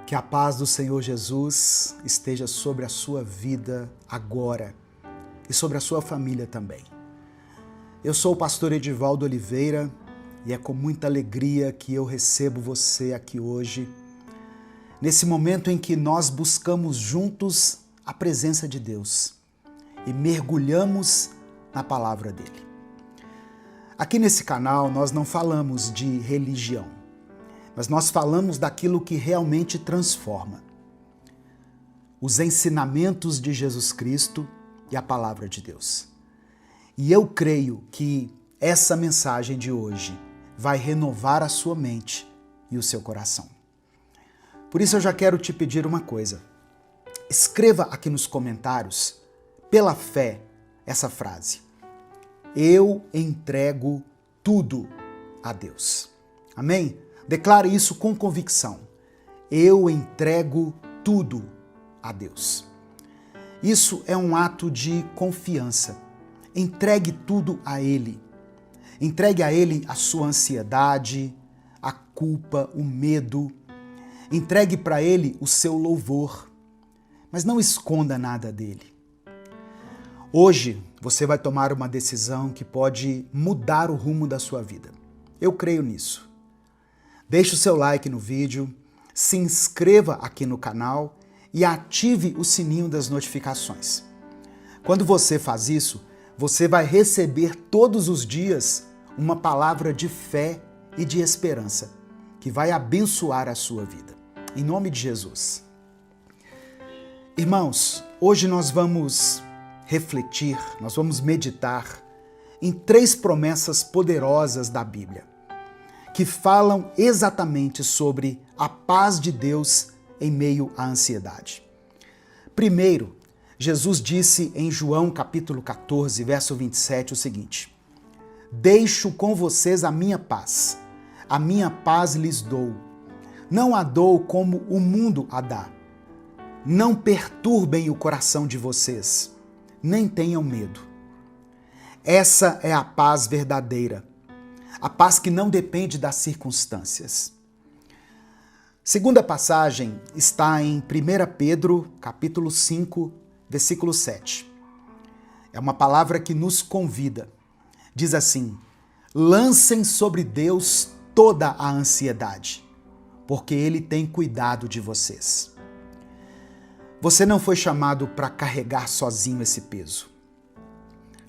Que a paz do Senhor Jesus esteja sobre a sua vida agora e sobre a sua família também. Eu sou o pastor Edivaldo Oliveira e é com muita alegria que eu recebo você aqui hoje, nesse momento em que nós buscamos juntos a presença de Deus e mergulhamos na palavra dele. Aqui nesse canal nós não falamos de religião, mas nós falamos daquilo que realmente transforma. Os ensinamentos de Jesus Cristo e a palavra de Deus. E eu creio que essa mensagem de hoje vai renovar a sua mente e o seu coração. Por isso eu já quero te pedir uma coisa. Escreva aqui nos comentários, pela fé, essa frase. Eu entrego tudo a Deus. Amém? Declare isso com convicção. Eu entrego tudo a Deus. Isso é um ato de confiança. Entregue tudo a Ele. Entregue a Ele a sua ansiedade, a culpa, o medo. Entregue para Ele o seu louvor. Mas não esconda nada dele. Hoje você vai tomar uma decisão que pode mudar o rumo da sua vida. Eu creio nisso. Deixe o seu like no vídeo, se inscreva aqui no canal e ative o sininho das notificações. Quando você faz isso, você vai receber todos os dias uma palavra de fé e de esperança que vai abençoar a sua vida. Em nome de Jesus. Irmãos, hoje nós vamos refletir, nós vamos meditar em 3 promessas poderosas da Bíblia, que falam exatamente sobre a paz de Deus em meio à ansiedade. Primeiro, Jesus disse em João capítulo 14, verso 27 o seguinte: Deixo com vocês a minha paz lhes dou. Não a dou como o mundo a dá. Não perturbem o coração de vocês, nem tenham medo. Essa é a paz verdadeira. A paz que não depende das circunstâncias. Segunda passagem está em 1 Pedro, capítulo 5, versículo 7. É uma palavra que nos convida. Diz assim: lancem sobre Deus toda a ansiedade, porque Ele tem cuidado de vocês. Você não foi chamado para carregar sozinho esse peso.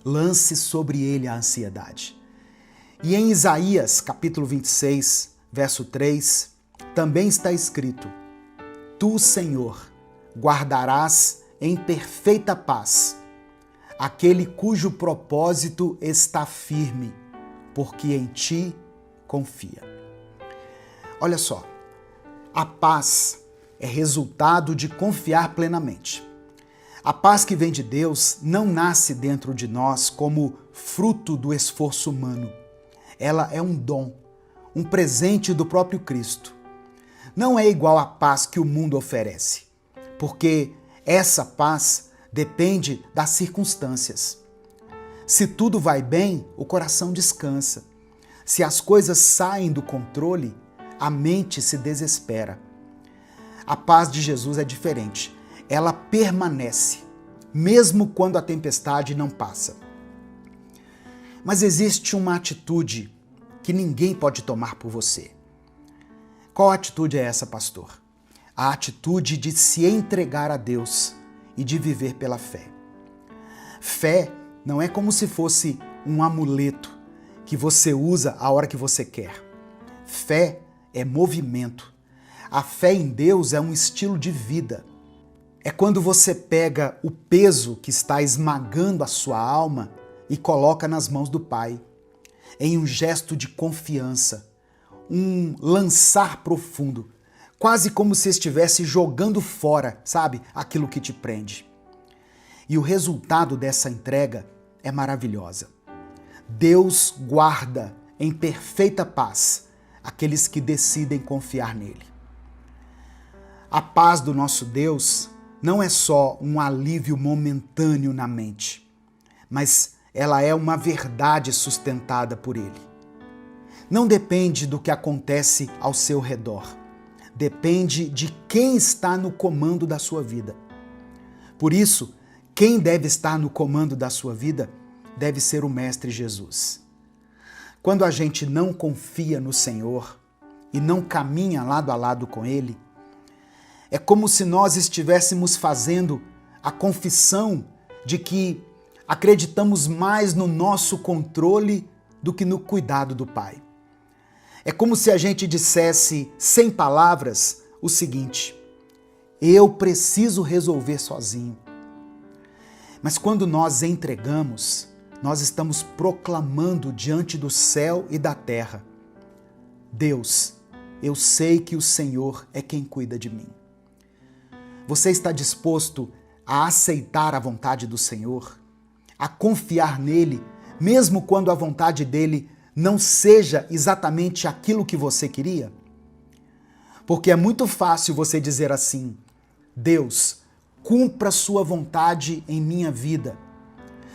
Lance sobre Ele a ansiedade. E em Isaías, capítulo 26, verso 3, também está escrito: Tu, Senhor, guardarás em perfeita paz aquele cujo propósito está firme, porque em ti confia. Olha só, a paz é resultado de confiar plenamente. A paz que vem de Deus não nasce dentro de nós como fruto do esforço humano. Ela é um dom, um presente do próprio Cristo. Não é igual à paz que o mundo oferece, porque essa paz depende das circunstâncias. Se tudo vai bem, o coração descansa. Se as coisas saem do controle, a mente se desespera. A paz de Jesus é diferente. Ela permanece, mesmo quando a tempestade não passa. Mas existe uma atitude que ninguém pode tomar por você. Qual atitude é essa, pastor? A atitude de se entregar a Deus e de viver pela fé. Fé não é como se fosse um amuleto que você usa a hora que você quer. Fé é movimento. A fé em Deus é um estilo de vida. É quando você pega o peso que está esmagando a sua alma e coloca nas mãos do Pai, em um gesto de confiança, um lançar profundo, quase como se estivesse jogando fora, sabe, aquilo que te prende. E o resultado dessa entrega é maravilhosa. Deus guarda em perfeita paz aqueles que decidem confiar nele. A paz do nosso Deus não é só um alívio momentâneo na mente, mas ela é uma verdade sustentada por Ele. Não depende do que acontece ao seu redor. depende de quem está no comando da sua vida. Por isso, quem deve estar no comando da sua vida deve ser o Mestre Jesus. Quando a gente não confia no Senhor e não caminha lado a lado com Ele, é como se nós estivéssemos fazendo a confissão de que acreditamos mais no nosso controle do que no cuidado do Pai. É como se a gente dissesse, sem palavras, o seguinte: eu preciso resolver sozinho. Mas quando nós entregamos, nós estamos proclamando diante do céu e da terra: Deus, eu sei que o Senhor é quem cuida de mim. Você está disposto a aceitar a vontade do Senhor, a confiar nele, mesmo quando a vontade dele não seja exatamente aquilo que você queria? Porque é muito fácil você dizer assim: Deus, cumpra sua vontade em minha vida.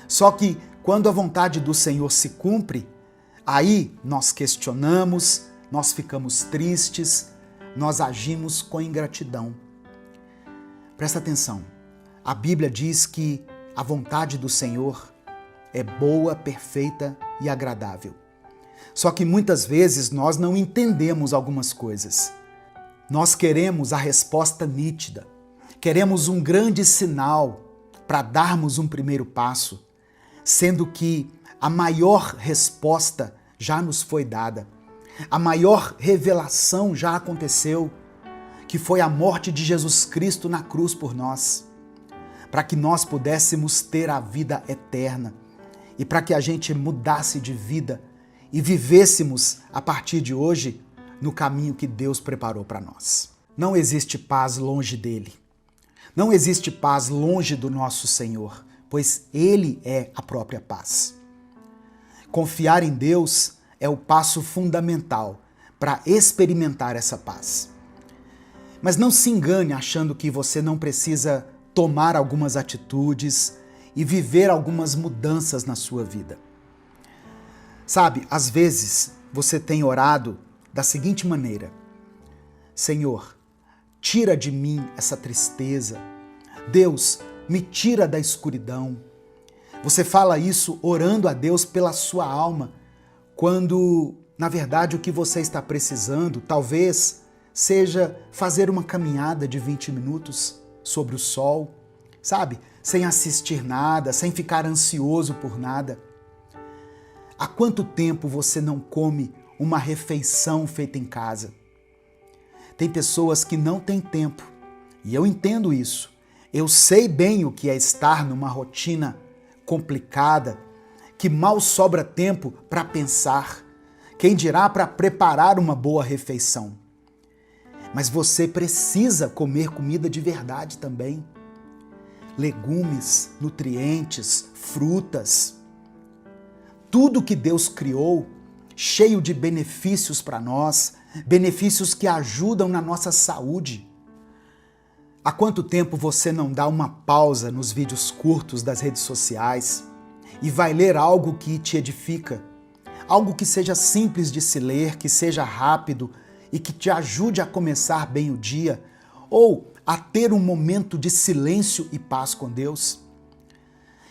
Só que quando a vontade do Senhor se cumpre, aí nós questionamos, nós ficamos tristes, nós agimos com ingratidão. Presta atenção, a Bíblia diz que a vontade do Senhor é boa, perfeita e agradável. Só que muitas vezes nós não entendemos algumas coisas. Nós queremos a resposta nítida, queremos um grande sinal para darmos um primeiro passo, sendo que a maior resposta já nos foi dada, a maior revelação já aconteceu, que foi a morte de Jesus Cristo na cruz por nós, para que nós pudéssemos ter a vida eterna e para que a gente mudasse de vida e vivêssemos a partir de hoje no caminho que Deus preparou para nós. Não existe paz longe dele. Não existe paz longe do nosso Senhor, pois Ele é a própria paz. Confiar em Deus é o passo fundamental para experimentar essa paz. Mas não se engane achando que você não precisa tomar algumas atitudes e viver algumas mudanças na sua vida. Sabe, às vezes você tem orado da seguinte maneira: Senhor, tira de mim essa tristeza. Deus, me tira da escuridão. Você fala isso orando a Deus pela sua alma, quando, na verdade, o que você está precisando talvez seja fazer uma caminhada de 20 minutos sobre o sol, sabe? Sem assistir nada, sem ficar ansioso por nada. Há quanto tempo você não come uma refeição feita em casa? Tem pessoas que não têm tempo, e eu entendo isso. Eu sei bem o que é estar numa rotina complicada, que mal sobra tempo para pensar, quem dirá para preparar uma boa refeição. Mas você precisa comer comida de verdade também. Legumes, nutrientes, frutas. Tudo que Deus criou, cheio de benefícios para nós, benefícios que ajudam na nossa saúde. Há quanto tempo você não dá uma pausa nos vídeos curtos das redes sociais e vai ler algo que te edifica? Algo que seja simples de se ler, que seja rápido e que te ajude a começar bem o dia ou a ter um momento de silêncio e paz com Deus?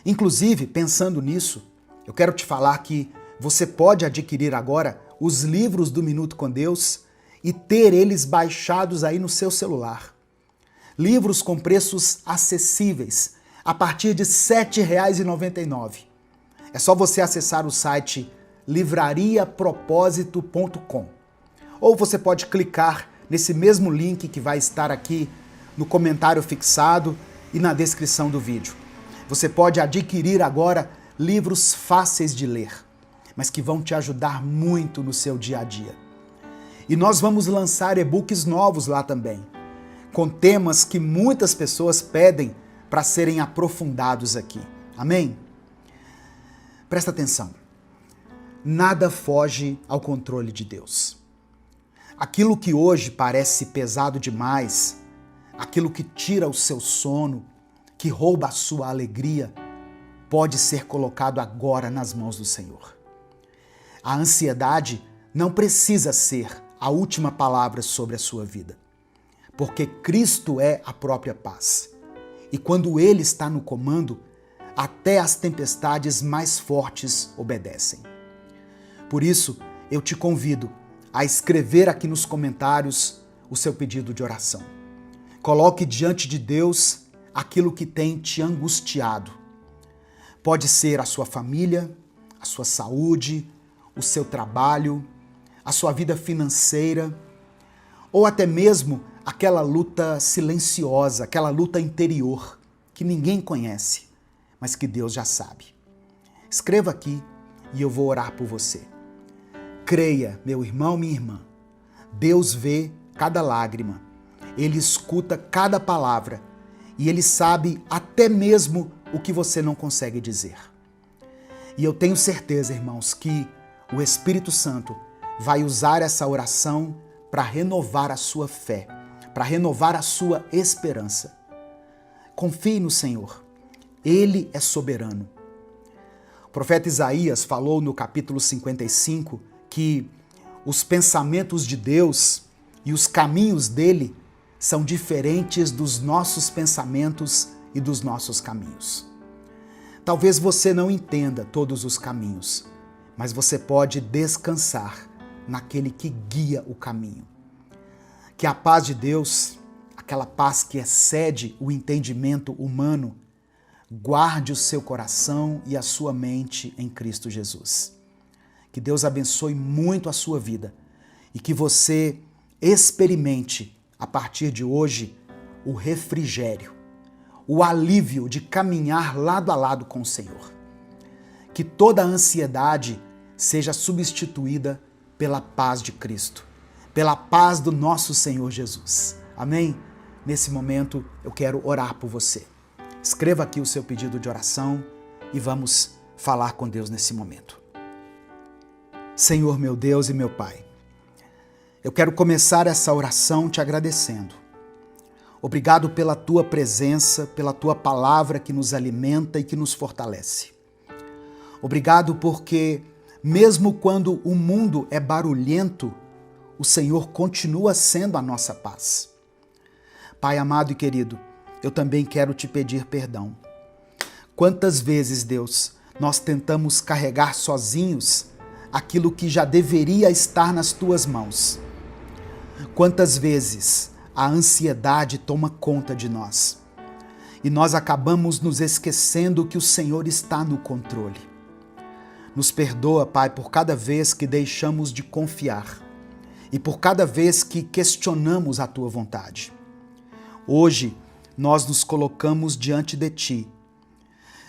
Inclusive, pensando nisso, eu quero te falar que você pode adquirir agora os livros do Minuto com Deus e ter eles baixados aí no seu celular. Livros com preços acessíveis, a partir de R$ 7,99. É só você acessar o site livrariapropósito.com. Ou você pode clicar nesse mesmo link que vai estar aqui no comentário fixado e na descrição do vídeo. Você pode adquirir agora livros fáceis de ler, mas que vão te ajudar muito no seu dia a dia. E nós vamos lançar e-books novos lá também, com temas que muitas pessoas pedem para serem aprofundados aqui. Amém? Presta atenção. Nada foge ao controle de Deus. Aquilo que hoje parece pesado demais, aquilo que tira o seu sono, que rouba a sua alegria, pode ser colocado agora nas mãos do Senhor. A ansiedade não precisa ser a última palavra sobre a sua vida. porque Cristo é a própria paz. E quando Ele está no comando, até as tempestades mais fortes obedecem. Por isso, eu te convido a escrever aqui nos comentários o seu pedido de oração. Coloque diante de Deus aquilo que tem te angustiado. Pode ser a sua família, a sua saúde, o seu trabalho, a sua vida financeira, ou até mesmo aquela luta silenciosa, aquela luta interior que ninguém conhece, mas que Deus já sabe. Escreva aqui e eu vou orar por você. Creia, meu irmão, minha irmã, Deus vê cada lágrima, Ele escuta cada palavra e Ele sabe até mesmo o que você não consegue dizer. E eu tenho certeza, irmãos, que o Espírito Santo vai usar essa oração para renovar a sua fé, para renovar a sua esperança. Confie no Senhor, Ele é soberano. O profeta Isaías falou no capítulo 55 que os pensamentos de Deus e os caminhos dele são diferentes dos nossos pensamentos e dos nossos caminhos. Talvez você não entenda todos os caminhos, mas você pode descansar naquele que guia o caminho. Que a paz de Deus, aquela paz que excede o entendimento humano, guarde o seu coração e a sua mente em Cristo Jesus. Que Deus abençoe muito a sua vida e que você experimente, a partir de hoje, o refrigério, o alívio de caminhar lado a lado com o Senhor. Que toda a ansiedade seja substituída pela paz de Cristo, pela paz do nosso Senhor Jesus. Amém? Nesse momento, eu quero orar por você. Escreva aqui o seu pedido de oração e vamos falar com Deus nesse momento. Senhor, meu Deus e meu Pai, eu quero começar essa oração te agradecendo. Obrigado pela Tua presença, pela Tua palavra que nos alimenta e que nos fortalece. Obrigado porque, mesmo quando o mundo é barulhento, o Senhor continua sendo a nossa paz. Pai amado e querido, eu também quero te pedir perdão. Quantas vezes, Deus, nós tentamos carregar sozinhos aquilo que já deveria estar nas tuas mãos? Quantas vezes a ansiedade toma conta de nós e nós acabamos nos esquecendo que o Senhor está no controle? Nos perdoa, Pai, por cada vez que deixamos de confiar e por cada vez que questionamos a tua vontade. Hoje, nós nos colocamos diante de ti.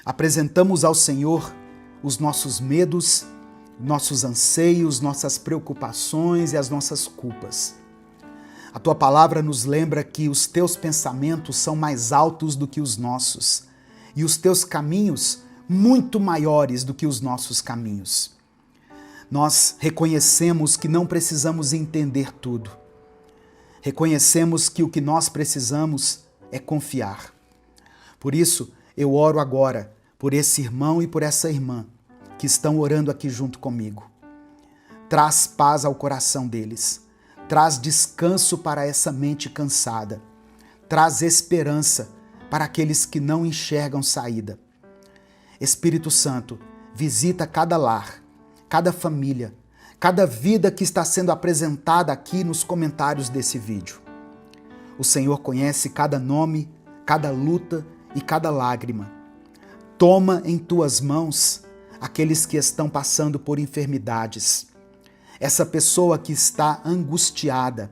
Apresentamos ao Senhor os nossos medos, nossos anseios, nossas preocupações e as nossas culpas. A tua palavra nos lembra que os teus pensamentos são mais altos do que os nossos e os teus caminhos muito maiores do que os nossos caminhos. Nós reconhecemos que não precisamos entender tudo. Reconhecemos que o que nós precisamos é confiar. Por isso, eu oro agora por esse irmão e por essa irmã que estão orando aqui junto comigo. Traz paz ao coração deles. Traz descanso para essa mente cansada. Traz esperança para aqueles que não enxergam saída. Espírito Santo, visita cada lar, cada família, cada vida que está sendo apresentada aqui nos comentários desse vídeo. O Senhor conhece cada nome, cada luta e cada lágrima. Toma em tuas mãos aqueles que estão passando por enfermidades. Essa pessoa que está angustiada.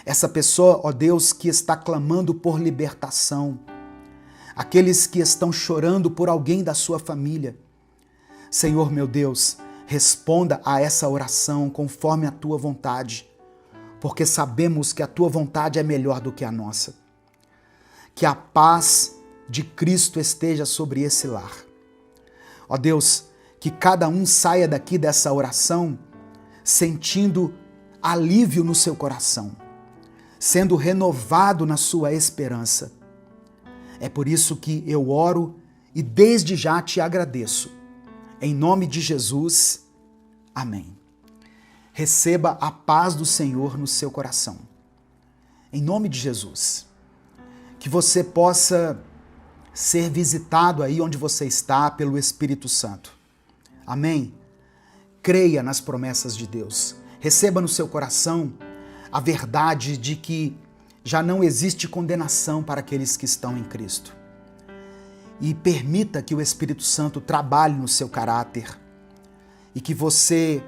Essa pessoa, ó Deus, que está clamando por libertação. Aqueles que estão chorando por alguém da sua família. Senhor, meu Deus, responda a essa oração conforme a tua vontade, porque sabemos que a tua vontade é melhor do que a nossa. Que a paz de Cristo esteja sobre esse lar. Ó Deus, que cada um saia daqui dessa oração sentindo alívio no seu coração, sendo renovado na sua esperança. É por isso que eu oro e desde já te agradeço. Em nome de Jesus, amém. Receba a paz do Senhor no seu coração. em nome de Jesus. Que você possa ser visitado aí onde você está pelo Espírito Santo. Amém? Creia nas promessas de Deus. Receba no seu coração a verdade de que já não existe condenação para aqueles que estão em Cristo. E permita que o Espírito Santo trabalhe no seu caráter e que você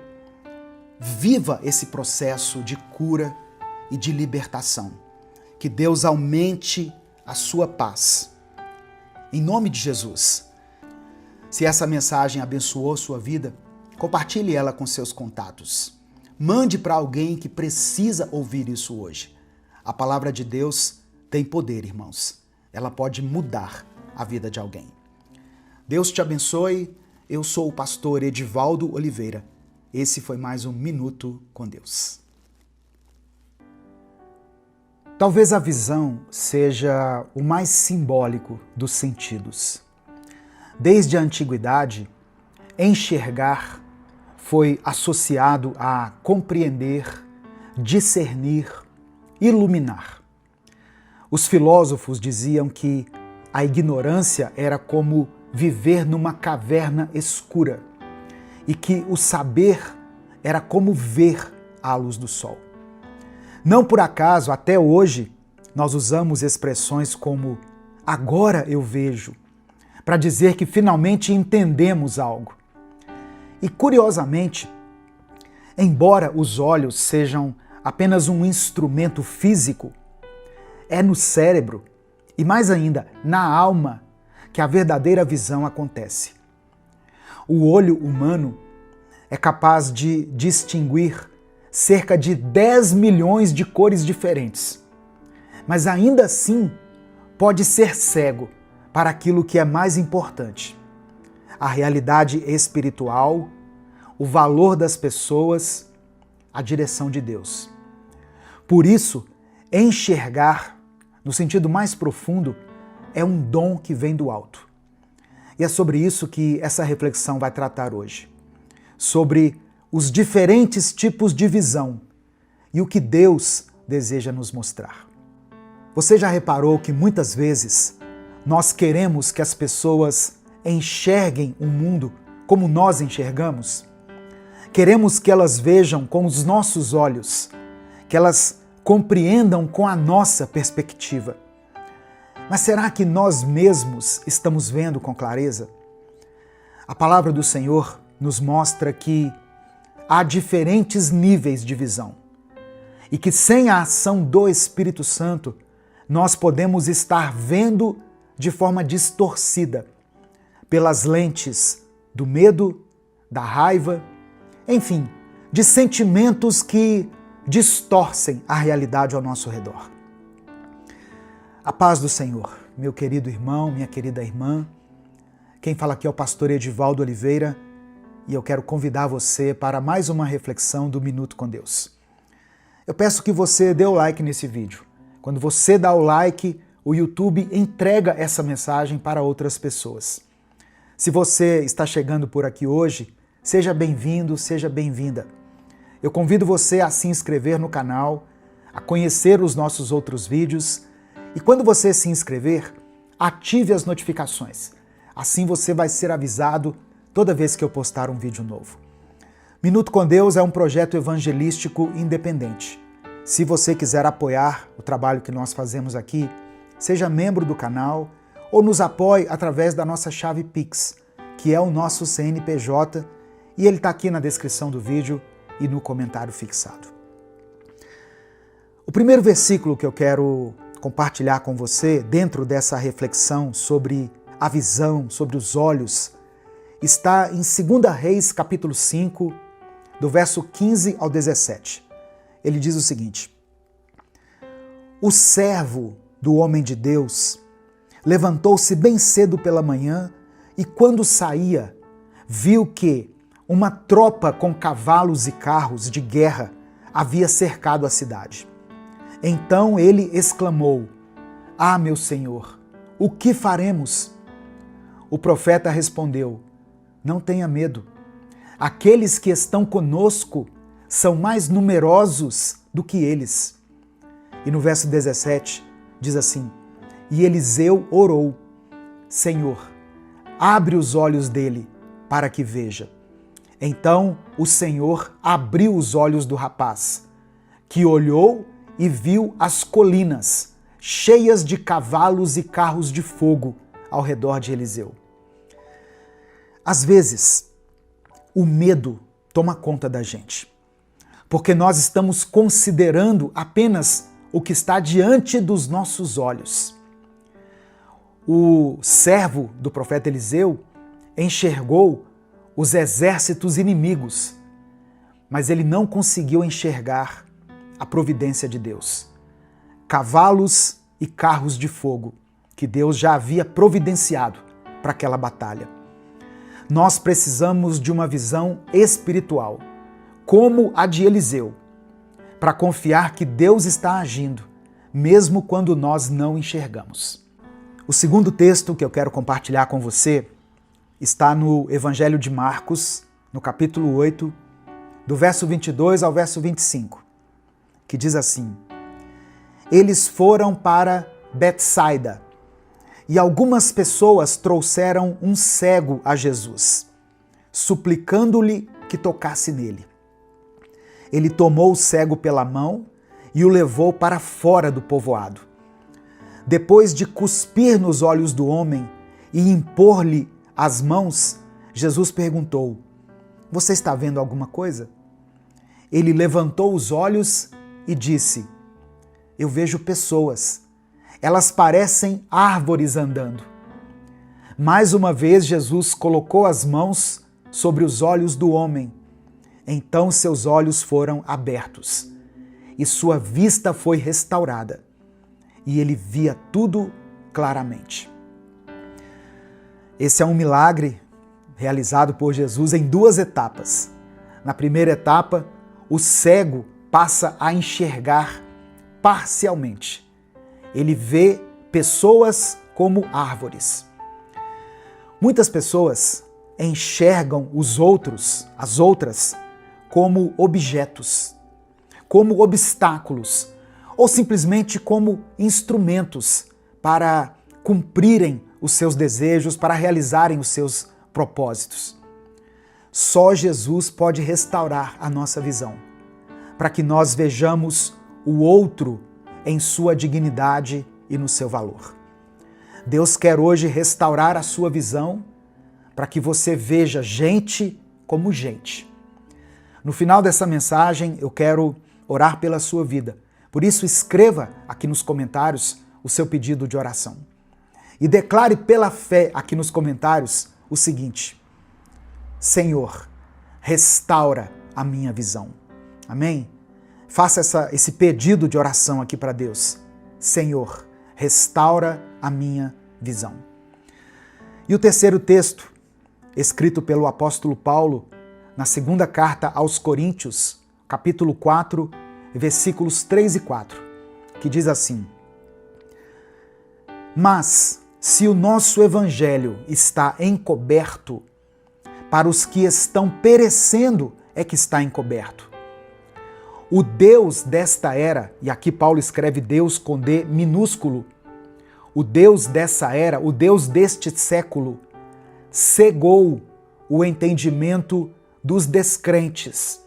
viva esse processo de cura e de libertação. Que Deus aumente a sua paz. Em nome de Jesus. Se essa mensagem abençoou sua vida, compartilhe ela com seus contatos. Mande para alguém que precisa ouvir isso hoje. A palavra de Deus tem poder, irmãos. Ela pode mudar a vida de alguém. Deus te abençoe. Eu sou o pastor Edivaldo Oliveira. Esse foi mais um Minuto com Deus. Talvez a visão seja o mais simbólico dos sentidos. Desde a antiguidade, enxergar foi associado a compreender, discernir, iluminar. Os filósofos diziam que a ignorância era como viver numa caverna escura e que o saber era como ver à luz do sol. Não por acaso, até hoje, nós usamos expressões como agora eu vejo, para dizer que finalmente entendemos algo. E curiosamente, embora os olhos sejam apenas um instrumento físico, é no cérebro e mais ainda na alma que a verdadeira visão acontece. O olho humano é capaz de distinguir cerca de 10 milhões de cores diferentes, mas ainda assim pode ser cego para aquilo que é mais importante: a realidade espiritual, o valor das pessoas, a direção de Deus. Por isso, enxergar, no sentido mais profundo, é um dom que vem do alto. E é sobre isso que essa reflexão vai tratar hoje. Sobre os diferentes tipos de visão e o que Deus deseja nos mostrar. Você já reparou que muitas vezes nós queremos que as pessoas enxerguem o mundo como nós enxergamos? Queremos que elas vejam com os nossos olhos, que elas compreendam com a nossa perspectiva. Mas será que nós mesmos estamos vendo com clareza? A palavra do Senhor nos mostra que há diferentes níveis de visão e que sem a ação do Espírito Santo nós podemos estar vendo de forma distorcida pelas lentes do medo, da raiva, enfim, de sentimentos que distorcem a realidade ao nosso redor. A paz do Senhor, meu querido irmão, minha querida irmã. Quem fala aqui é o pastor Edivaldo Oliveira e eu quero convidar você para mais uma reflexão do Minuto com Deus. Eu peço que você dê o like nesse vídeo. Quando você dá o like, o YouTube entrega essa mensagem para outras pessoas. Se você está chegando por aqui hoje, seja bem-vindo, seja bem-vinda. Eu convido você a se inscrever no canal, a conhecer os nossos outros vídeos e quando você se inscrever, ative as notificações. Assim você vai ser avisado toda vez que eu postar um vídeo novo. Minuto com Deus é um projeto evangelístico independente. Se você quiser apoiar o trabalho que nós fazemos aqui, seja membro do canal ou nos apoie através da nossa chave Pix, que é o nosso CNPJ, e ele está aqui na descrição do vídeo e no comentário fixado. O primeiro versículo que eu quero compartilhar com você, dentro dessa reflexão sobre a visão, sobre os olhos, está em 2 Reis, capítulo 5, do verso 15 ao 17. Ele diz o seguinte: O servo do homem de Deus levantou-se bem cedo pela manhã e, quando saía, viu que uma tropa com cavalos e carros de guerra havia cercado a cidade. Então ele exclamou: Ah, meu senhor, o que faremos? O profeta respondeu: Não tenha medo. Aqueles que estão conosco são mais numerosos do que eles. E no verso 17 diz assim: E Eliseu orou: Senhor, abre os olhos dele para que veja. Então o Senhor abriu os olhos do rapaz, que olhou e viu as colinas cheias de cavalos e carros de fogo ao redor de Eliseu. Às vezes, o medo toma conta da gente, porque nós estamos considerando apenas o que está diante dos nossos olhos. O servo do profeta Eliseu enxergou os exércitos inimigos, mas ele não conseguiu enxergar a providência de Deus. Cavalos e carros de fogo que Deus já havia providenciado para aquela batalha. Nós precisamos de uma visão espiritual, como a de Eliseu, para confiar que Deus está agindo, mesmo quando nós não enxergamos. O segundo texto que eu quero compartilhar com você está no Evangelho de Marcos, no capítulo 8, do verso 22 ao verso 25, que diz assim: Eles foram para Betsaida, e algumas pessoas trouxeram um cego a Jesus, suplicando-lhe que tocasse nele. Ele tomou o cego pela mão e o levou para fora do povoado. Depois de cuspir nos olhos do homem e impor-lhe as mãos, Jesus perguntou: Você está vendo alguma coisa? Ele levantou os olhos e disse: Eu vejo pessoas. Elas parecem árvores andando. Mais uma vez, Jesus colocou as mãos sobre os olhos do homem. Então seus olhos foram abertos e sua vista foi restaurada. E ele via tudo claramente. Esse é um milagre realizado por Jesus em duas etapas. Na primeira etapa, o cego passa a enxergar parcialmente. Ele vê pessoas como árvores. Muitas pessoas enxergam os outros, as outras, como objetos, como obstáculos, ou simplesmente como instrumentos para cumprirem os seus desejos, para realizarem os seus propósitos. Só Jesus pode restaurar a nossa visão, para que nós vejamos o outro em sua dignidade e no seu valor. Deus quer hoje restaurar a sua visão para que você veja gente como gente. No final dessa mensagem, eu quero orar pela sua vida. Por isso, escreva aqui nos comentários o seu pedido de oração. E declare pela fé aqui nos comentários o seguinte: Senhor, restaura a minha visão. Amém? Faça esse pedido de oração aqui para Deus. Senhor, restaura a minha visão. E o terceiro texto, escrito pelo apóstolo Paulo, na segunda carta aos Coríntios, capítulo 4, versículos 3 e 4, que diz assim: Mas, se o nosso evangelho está encoberto, para os que estão perecendo é que está encoberto. O Deus desta era, e aqui Paulo escreve Deus com D minúsculo, o Deus dessa era, o Deus deste século, cegou o entendimento dos descrentes,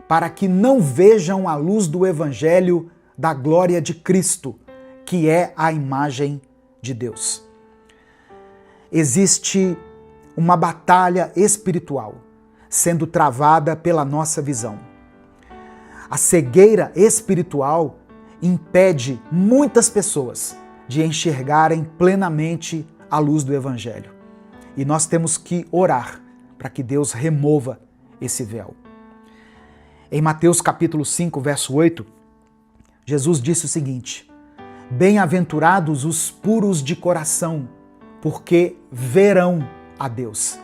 para que não vejam a luz do Evangelho da glória de Cristo, que é a imagem de Deus. Existe uma batalha espiritual sendo travada pela nossa visão. A cegueira espiritual impede muitas pessoas de enxergarem plenamente a luz do Evangelho. E nós temos que orar para que Deus remova esse véu. Em Mateus capítulo 5, verso 8, Jesus disse o seguinte: Bem-aventurados os puros de coração, porque verão a Deus.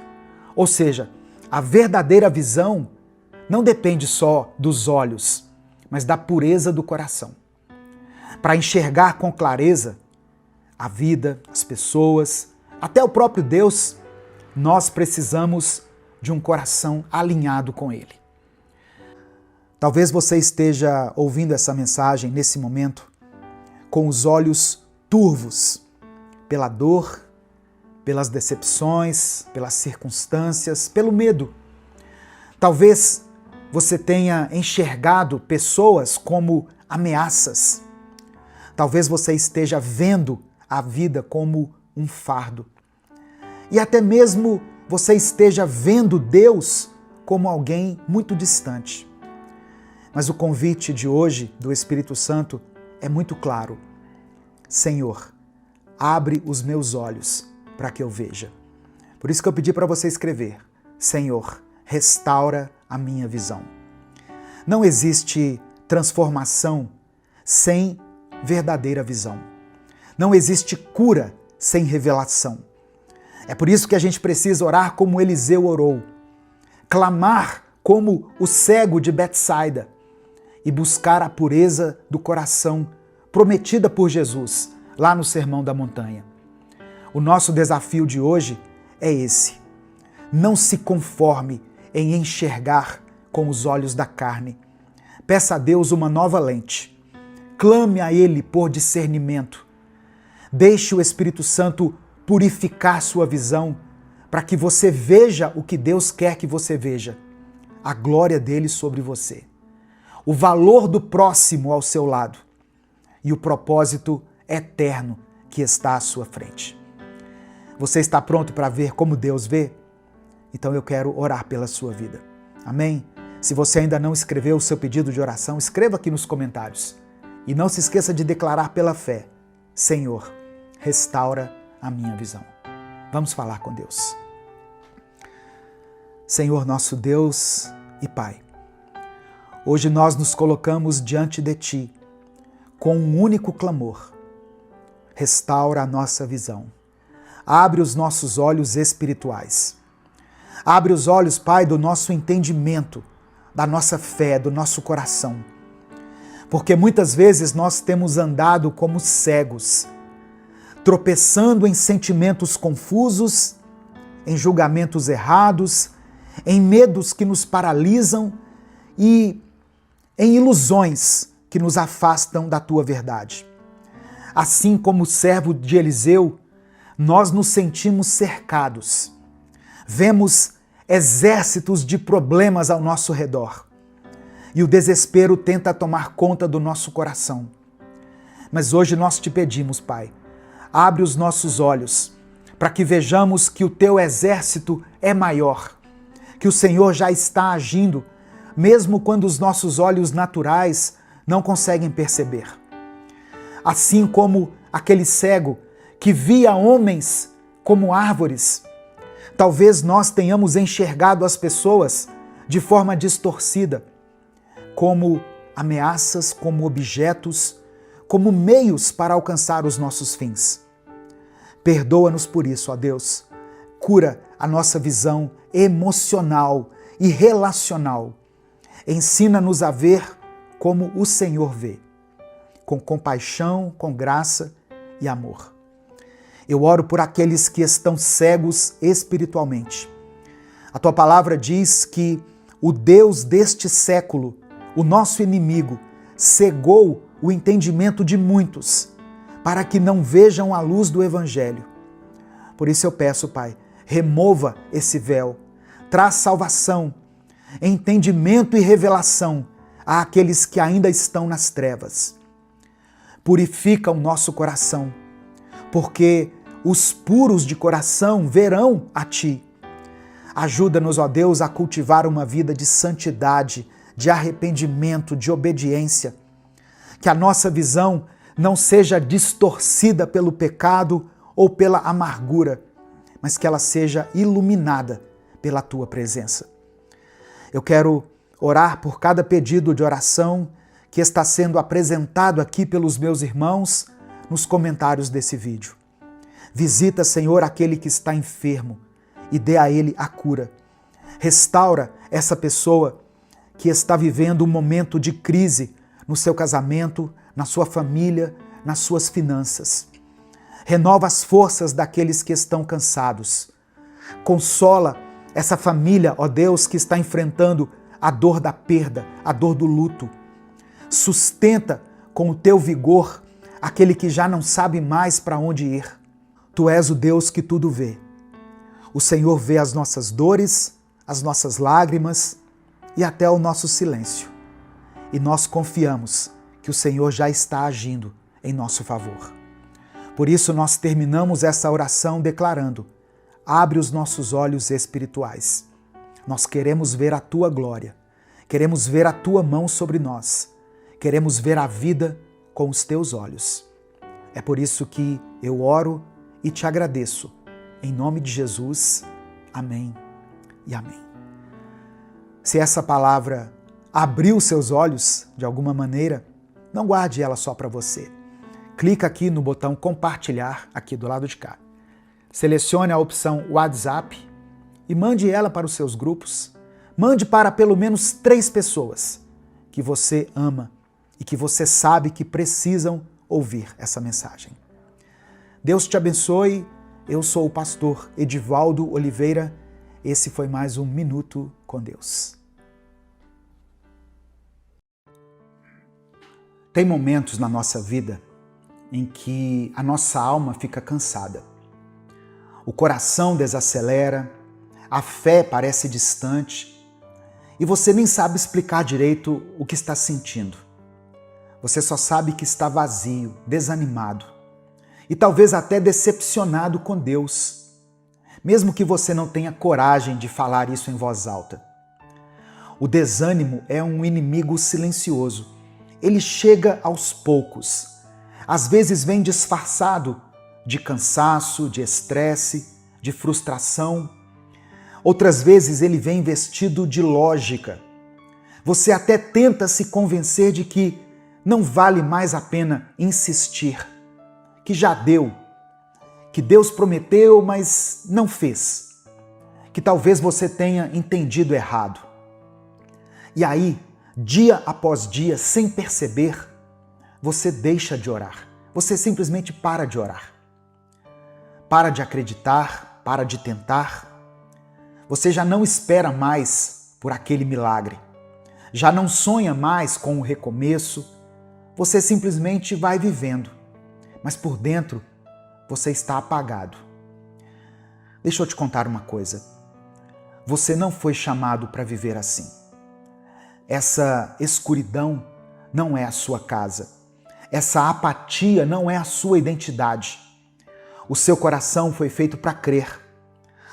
Ou seja, a verdadeira visão não depende só dos olhos, mas da pureza do coração. Para enxergar com clareza a vida, as pessoas, até o próprio Deus, nós precisamos de um coração alinhado com Ele. Talvez você esteja ouvindo essa mensagem nesse momento com os olhos turvos pela dor, pelas decepções, pelas circunstâncias, pelo medo. Talvez você tenha enxergado pessoas como ameaças. Talvez você esteja vendo a vida como um fardo. E até mesmo você esteja vendo Deus como alguém muito distante. Mas o convite de hoje do Espírito Santo é muito claro. Senhor, abre os meus olhos para que eu veja. Por isso que eu pedi para você escrever: Senhor, restaura a minha visão. Não existe transformação sem verdadeira visão. Não existe cura sem revelação. É por isso que a gente precisa orar como Eliseu orou, clamar como o cego de Betsaida e buscar a pureza do coração prometida por Jesus lá no Sermão da Montanha. O nosso desafio de hoje é esse: não se conforme em enxergar com os olhos da carne. Peça a Deus uma nova lente. Clame a Ele por discernimento. Deixe o Espírito Santo purificar sua visão para que você veja o que Deus quer que você veja. A glória dele sobre você. O valor do próximo ao seu lado. E o propósito eterno que está à sua frente. Você está pronto para ver como Deus vê? Então eu quero orar pela sua vida. Amém? Se você ainda não escreveu o seu pedido de oração, escreva aqui nos comentários. E não se esqueça de declarar pela fé: Senhor, restaura a minha visão. Vamos falar com Deus. Senhor nosso Deus e Pai, hoje nós nos colocamos diante de Ti com um único clamor: restaura a nossa visão. Abre os nossos olhos espirituais. Abre os olhos, Pai, do nosso entendimento, da nossa fé, do nosso coração. Porque muitas vezes nós temos andado como cegos, tropeçando em sentimentos confusos, em julgamentos errados, em medos que nos paralisam e em ilusões que nos afastam da Tua verdade. Assim como o servo de Eliseu, nós nos sentimos cercados. Vemos exércitos de problemas ao nosso redor. E o desespero tenta tomar conta do nosso coração. Mas hoje nós te pedimos, Pai, abre os nossos olhos para que vejamos que o Teu exército é maior, que o Senhor já está agindo, mesmo quando os nossos olhos naturais não conseguem perceber. Assim como aquele cego que via homens como árvores, talvez nós tenhamos enxergado as pessoas de forma distorcida, como ameaças, como objetos, como meios para alcançar os nossos fins. Perdoa-nos por isso, ó Deus. Cura a nossa visão emocional e relacional. Ensina-nos a ver como o Senhor vê, com compaixão, com graça e amor. Eu oro por aqueles que estão cegos espiritualmente. A Tua palavra diz que o Deus deste século, o nosso inimigo, cegou o entendimento de muitos para que não vejam a luz do Evangelho. Por isso eu peço, Pai, remova esse véu, traz salvação, entendimento e revelação àqueles que ainda estão nas trevas. Purifica o nosso coração, porque os puros de coração verão a Ti. Ajuda-nos, ó Deus, a cultivar uma vida de santidade, de arrependimento, de obediência. Que a nossa visão não seja distorcida pelo pecado ou pela amargura, mas que ela seja iluminada pela Tua presença. Eu quero orar por cada pedido de oração que está sendo apresentado aqui pelos meus irmãos nos comentários desse vídeo. Visita, Senhor, aquele que está enfermo e dê a ele a cura. Restaura essa pessoa que está vivendo um momento de crise no seu casamento, na sua família, nas suas finanças. Renova as forças daqueles que estão cansados. Consola essa família, ó Deus, que está enfrentando a dor da perda, a dor do luto. Sustenta com o Teu vigor aquele que já não sabe mais para onde ir. Tu és o Deus que tudo vê. O Senhor vê as nossas dores, as nossas lágrimas e até o nosso silêncio. E nós confiamos que o Senhor já está agindo em nosso favor. Por isso nós terminamos essa oração declarando: abre os nossos olhos espirituais. Nós queremos ver a Tua glória, queremos ver a Tua mão sobre nós, queremos ver a vida com os Teus olhos. É por isso que eu oro e te agradeço. Em nome de Jesus, amém e amém. Se essa palavra abriu seus olhos de alguma maneira, não guarde ela só para você. Clica aqui no botão compartilhar, aqui do lado de cá. Selecione a opção WhatsApp e mande ela para os seus grupos. Mande para pelo menos 3 pessoas que você ama e que você sabe que precisam ouvir essa mensagem. Deus te abençoe. Eu sou o pastor Edivaldo Oliveira. Esse foi mais um Minuto com Deus. Tem momentos na nossa vida em que a nossa alma fica cansada. O coração desacelera, a fé parece distante e você nem sabe explicar direito o que está sentindo. Você só sabe que está vazio, desanimado e talvez até decepcionado com Deus, mesmo que você não tenha coragem de falar isso em voz alta. O desânimo é um inimigo silencioso. Ele chega aos poucos. Às vezes vem disfarçado de cansaço, de estresse, de frustração. Outras vezes ele vem vestido de lógica. Você até tenta se convencer de que não vale mais a pena insistir, que já deu, que Deus prometeu, mas não fez, que talvez você tenha entendido errado. E aí, dia após dia, sem perceber, você deixa de orar. Você simplesmente para de orar. Para de acreditar, para de tentar. Você já não espera mais por aquele milagre. Já não sonha mais com o recomeço. Você simplesmente vai vivendo. Mas por dentro, você está apagado. Deixa eu te contar uma coisa. Você não foi chamado para viver assim. Essa escuridão não é a sua casa. Essa apatia não é a sua identidade. O seu coração foi feito para crer.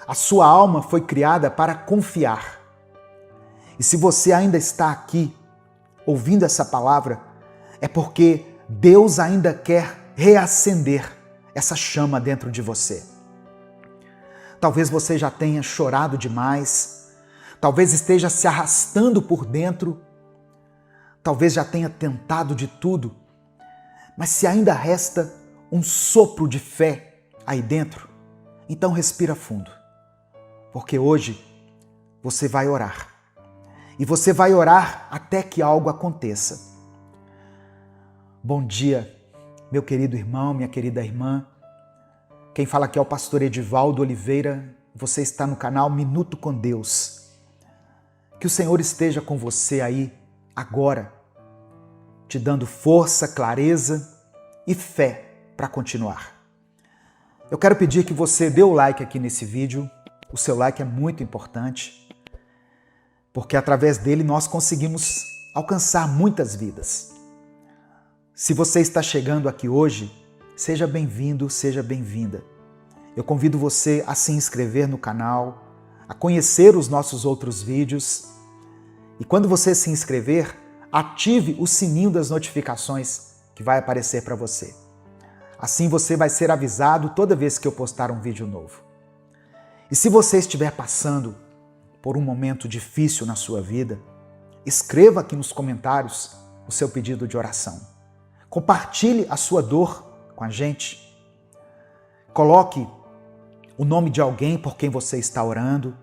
A sua alma foi criada para confiar. E se você ainda está aqui, ouvindo essa palavra, é porque Deus ainda quer reacender essa chama dentro de você. Talvez você já tenha chorado demais, talvez esteja se arrastando por dentro, talvez já tenha tentado de tudo, mas se ainda resta um sopro de fé aí dentro, então respira fundo, porque hoje você vai orar. E você vai orar até que algo aconteça. Bom dia, meu querido irmão, minha querida irmã. Quem fala aqui é o pastor Edivaldo Oliveira. Você está no canal Minuto com Deus. Que o Senhor esteja com você aí agora, te dando força, clareza e fé para continuar. Eu quero pedir que você dê o like aqui nesse vídeo. O seu like é muito importante, porque através dele nós conseguimos alcançar muitas vidas. Se você está chegando aqui hoje, seja bem-vindo, seja bem-vinda. Eu convido você a se inscrever no canal, a conhecer os nossos outros vídeos. E quando você se inscrever, ative o sininho das notificações que vai aparecer para você. Assim você vai ser avisado toda vez que eu postar um vídeo novo. E se você estiver passando por um momento difícil na sua vida, escreva aqui nos comentários o seu pedido de oração. Compartilhe a sua dor com a gente. Coloque o nome de alguém por quem você está orando.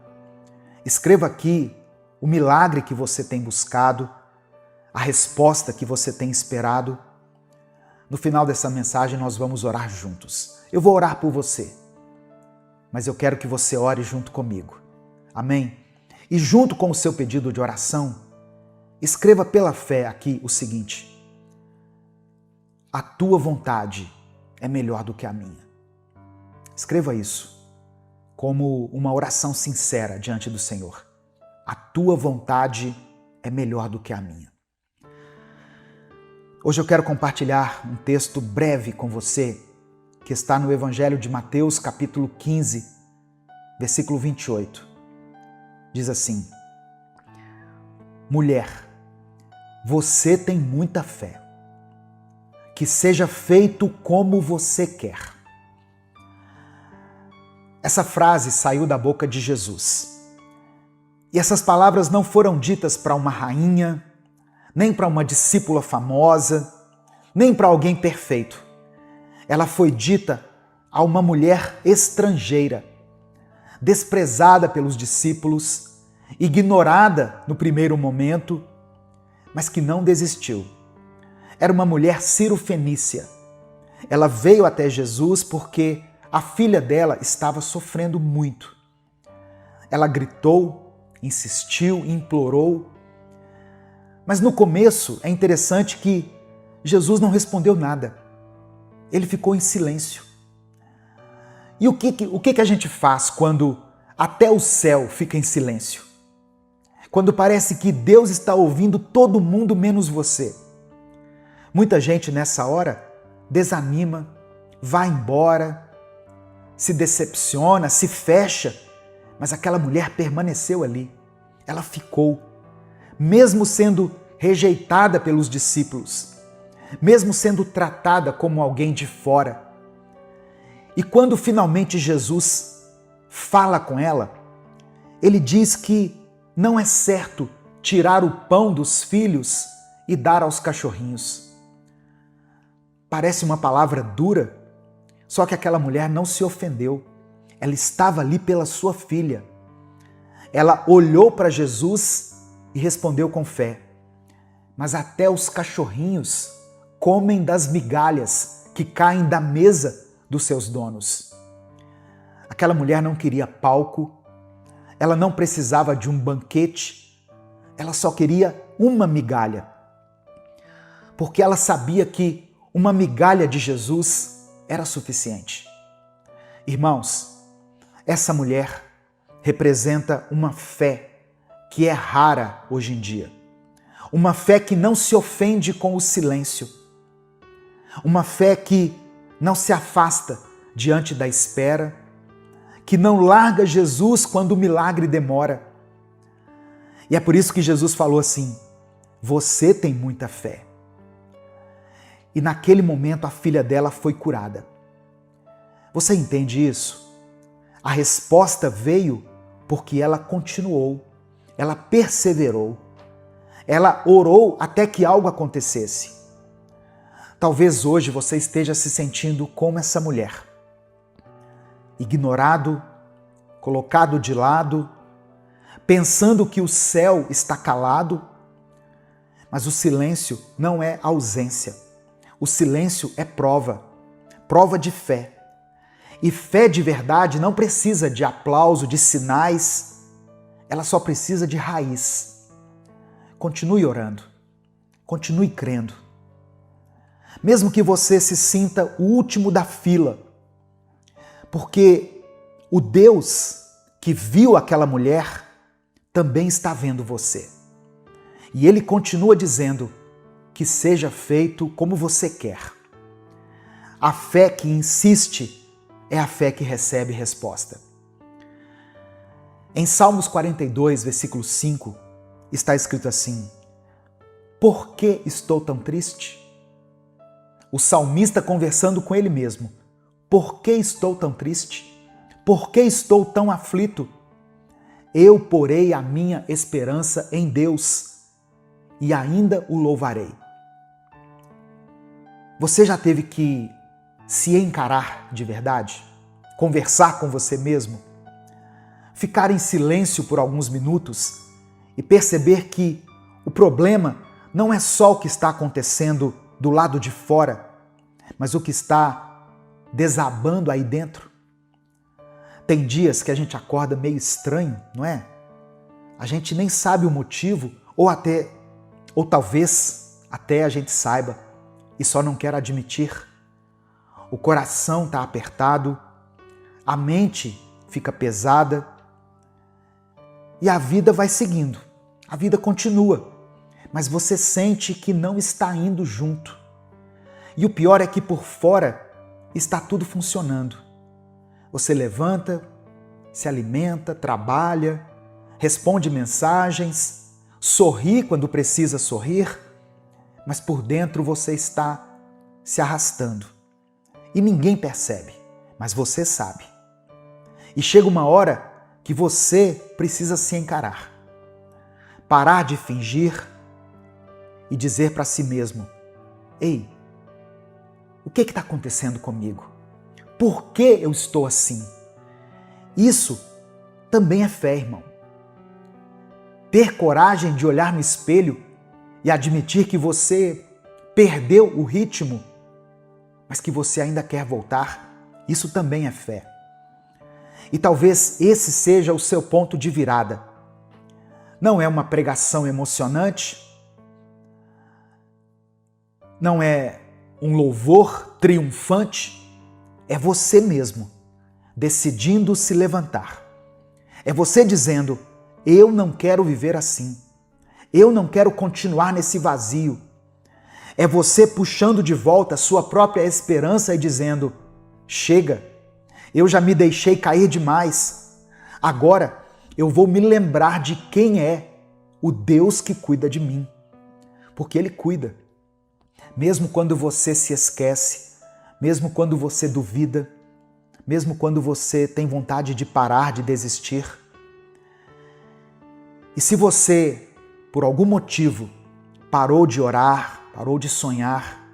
Escreva aqui o milagre que você tem buscado, a resposta que você tem esperado. No final dessa mensagem nós vamos orar juntos. Eu vou orar por você, mas eu quero que você ore junto comigo. Amém? E junto com o seu pedido de oração, escreva pela fé aqui o seguinte: a tua vontade é melhor do que a minha. Escreva isso como uma oração sincera diante do Senhor. A tua vontade é melhor do que a minha. Hoje eu quero compartilhar um texto breve com você que está no Evangelho de Mateus, capítulo 15, versículo 28. Diz assim: Mulher, você tem muita fé. Que seja feito como você quer. Essa frase saiu da boca de Jesus. E essas palavras não foram ditas para uma rainha, nem para uma discípula famosa, nem para alguém perfeito. Ela foi dita a uma mulher estrangeira, desprezada pelos discípulos, ignorada no primeiro momento, mas que não desistiu. Era uma mulher cirofenícia. Ela veio até Jesus porque a filha dela estava sofrendo muito. Ela gritou, insistiu, implorou. Mas no começo é interessante que Jesus não respondeu nada. Ele ficou em silêncio. E o que a gente faz quando até o céu fica em silêncio? Quando parece que Deus está ouvindo todo mundo menos você. Muita gente nessa hora desanima, vai embora, se decepciona, se fecha, mas aquela mulher permaneceu ali. Ela ficou, mesmo sendo rejeitada pelos discípulos, mesmo sendo tratada como alguém de fora. E quando finalmente Jesus fala com ela, ele diz que não é certo tirar o pão dos filhos e dar aos cachorrinhos. Parece uma palavra dura, só que aquela mulher não se ofendeu. Ela estava ali pela sua filha. Ela olhou para Jesus e respondeu com fé: mas até os cachorrinhos comem das migalhas que caem da mesa dos seus donos. Aquela mulher não queria palco, ela não precisava de um banquete, ela só queria uma migalha. Porque ela sabia que uma migalha de Jesus era suficiente. Irmãos, essa mulher representa uma fé que é rara hoje em dia. Uma fé que não se ofende com o silêncio. Uma fé que não se afasta diante da espera, que não larga Jesus quando o milagre demora. E é por isso que Jesus falou assim: você tem muita fé. E naquele momento a filha dela foi curada. Você entende isso? A resposta veio porque ela continuou, ela perseverou, ela orou até que algo acontecesse. Talvez hoje você esteja se sentindo como essa mulher, ignorado, colocado de lado, pensando que o céu está calado, mas o silêncio não é ausência. O silêncio é prova de fé. E fé de verdade não precisa de aplauso, de sinais, ela só precisa de raiz. Continue orando, continue crendo. Mesmo que você se sinta o último da fila, porque o Deus que viu aquela mulher também está vendo você. E ele continua dizendo: que seja feito como você quer. A fé que insiste é a fé que recebe resposta. Em Salmos 42, versículo 5, está escrito assim: por que estou tão triste? O salmista conversando com ele mesmo: por que estou tão triste? Por que estou tão aflito? Eu porei a minha esperança em Deus e ainda o louvarei. Você já teve que se encarar de verdade? Conversar com você mesmo? Ficar em silêncio por alguns minutos e perceber que o problema não é só o que está acontecendo do lado de fora, mas o que está desabando aí dentro? Tem dias que a gente acorda meio estranho, não é? A gente nem sabe o motivo, ou talvez até a gente saiba. e só não quer admitir. O coração está apertado, a mente fica pesada e a vida vai seguindo. A vida continua, mas você sente que não está indo junto. E o pior é que por fora está tudo funcionando. Você levanta, se alimenta, trabalha, responde mensagens, sorri quando precisa sorrir, mas por dentro você está se arrastando. E ninguém percebe, mas você sabe. E chega uma hora que você precisa se encarar. Parar de fingir e dizer para si mesmo: ei, o que está acontecendo comigo? Por que eu estou assim? Isso também é fé, irmão. Ter coragem de olhar no espelho e admitir que você perdeu o ritmo, mas que você ainda quer voltar, isso também é fé. E talvez esse seja o seu ponto de virada. Não é uma pregação emocionante, não é um louvor triunfante, é você mesmo decidindo se levantar. É você dizendo: eu não quero viver assim, eu não quero continuar nesse vazio. É você puxando de volta a sua própria esperança e dizendo: chega, eu já me deixei cair demais, agora eu vou me lembrar de quem é o Deus que cuida de mim, porque Ele cuida. Mesmo quando você se esquece, mesmo quando você duvida, mesmo quando você tem vontade de parar, de desistir. E se você, por algum motivo, parou de orar, parou de sonhar,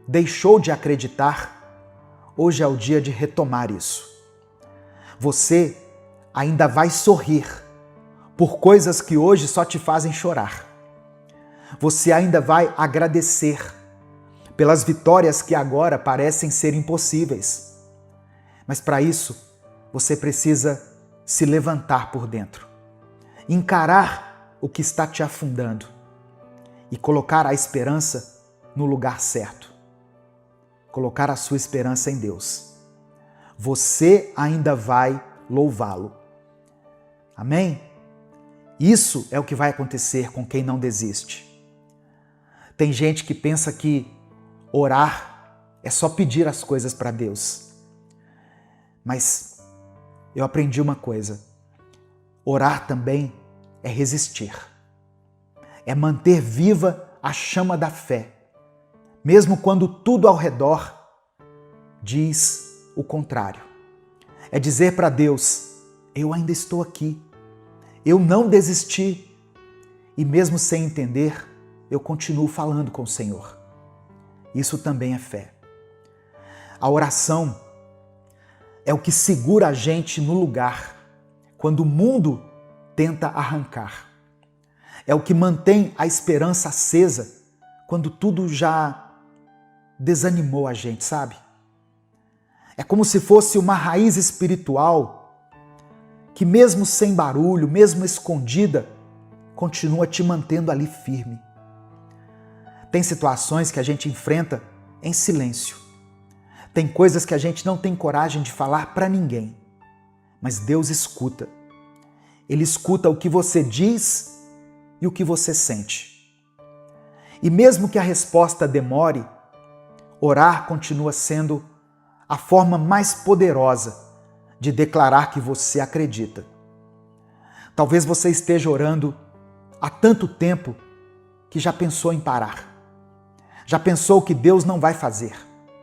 deixou de acreditar, hoje é o dia de retomar isso. Você ainda vai sorrir por coisas que hoje só te fazem chorar. Você ainda vai agradecer pelas vitórias que agora parecem ser impossíveis. Mas para isso, você precisa se levantar por dentro, encarar o que está te afundando e colocar a esperança no lugar certo. Colocar a sua esperança em Deus. Você ainda vai louvá-lo. Amém? Isso é o que vai acontecer com quem não desiste. Tem gente que pensa que orar é só pedir as coisas para Deus. Mas eu aprendi uma coisa: orar também é resistir. É manter viva a chama da fé, mesmo quando tudo ao redor diz o contrário. É dizer para Deus: eu ainda estou aqui, eu não desisti, e mesmo sem entender, eu continuo falando com o Senhor. Isso também é fé. A oração é o que segura a gente no lugar quando o mundo tenta arrancar. É o que mantém a esperança acesa quando tudo já desanimou a gente, sabe? É como se fosse uma raiz espiritual que, mesmo sem barulho, mesmo escondida, continua te mantendo ali firme. Tem situações que a gente enfrenta em silêncio. Tem coisas que a gente não tem coragem de falar para ninguém. Mas Deus escuta. Ele escuta o que você diz e o que você sente. E mesmo que a resposta demore, orar continua sendo a forma mais poderosa de declarar que você acredita. Talvez você esteja orando há tanto tempo que já pensou em parar. Já pensou que Deus não vai fazer,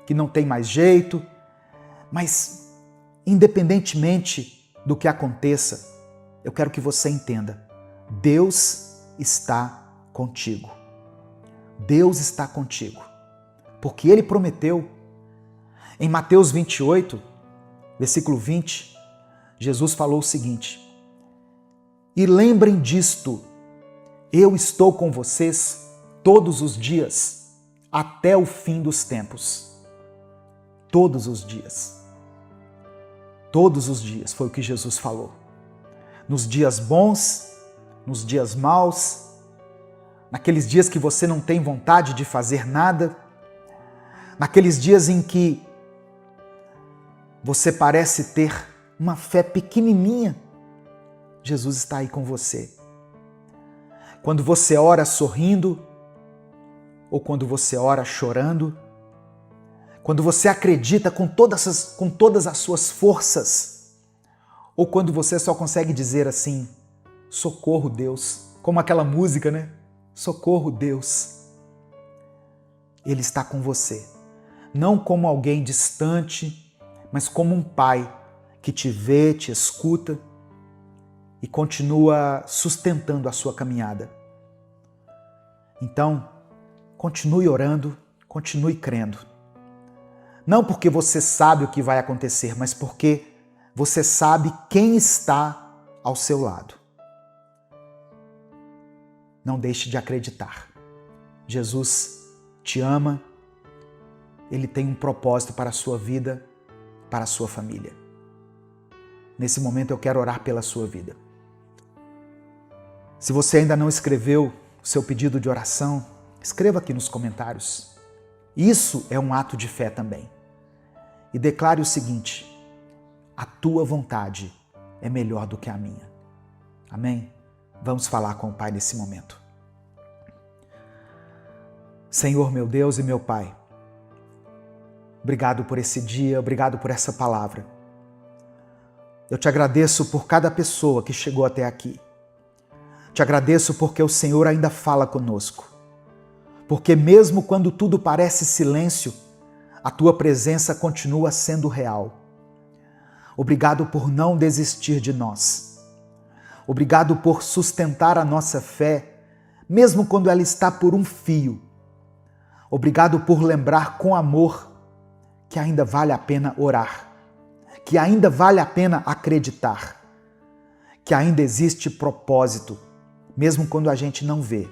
que não tem mais jeito, mas independentemente do que aconteça, eu quero que você entenda: Deus está contigo. Deus está contigo, porque Ele prometeu. Em Mateus 28, versículo 20, Jesus falou o seguinte: e lembrem disto, eu estou com vocês todos os dias, até o fim dos tempos. Todos os dias. Todos os dias foi o que Jesus falou. Nos dias bons, nos dias maus, naqueles dias que você não tem vontade de fazer nada, naqueles dias em que você parece ter uma fé pequenininha, Jesus está aí com você. Quando você ora sorrindo, ou quando você ora chorando, quando você acredita com todas as suas forças, ou quando você só consegue dizer assim, socorro Deus, como aquela música, né? Socorro Deus. Ele está com você, não como alguém distante, mas como um pai que te vê, te escuta e continua sustentando a sua caminhada. Então, continue orando, continue crendo. Não porque você sabe o que vai acontecer, mas porque você sabe quem está ao seu lado. Não deixe de acreditar. Jesus te ama, Ele tem um propósito para a sua vida, para a sua família. Nesse momento eu quero orar pela sua vida. Se você ainda não escreveu o seu pedido de oração, escreva aqui nos comentários. Isso é um ato de fé também. E declare o seguinte: a tua vontade é melhor do que a minha. Amém? Vamos falar com o Pai nesse momento. Senhor, meu Deus e meu Pai, obrigado por esse dia, obrigado por essa palavra. Eu te agradeço por cada pessoa que chegou até aqui. Te agradeço porque o Senhor ainda fala conosco. Porque mesmo quando tudo parece silêncio, a tua presença continua sendo real. Obrigado por não desistir de nós. Obrigado por sustentar a nossa fé, mesmo quando ela está por um fio. Obrigado por lembrar com amor que ainda vale a pena orar, que ainda vale a pena acreditar, que ainda existe propósito, mesmo quando a gente não vê.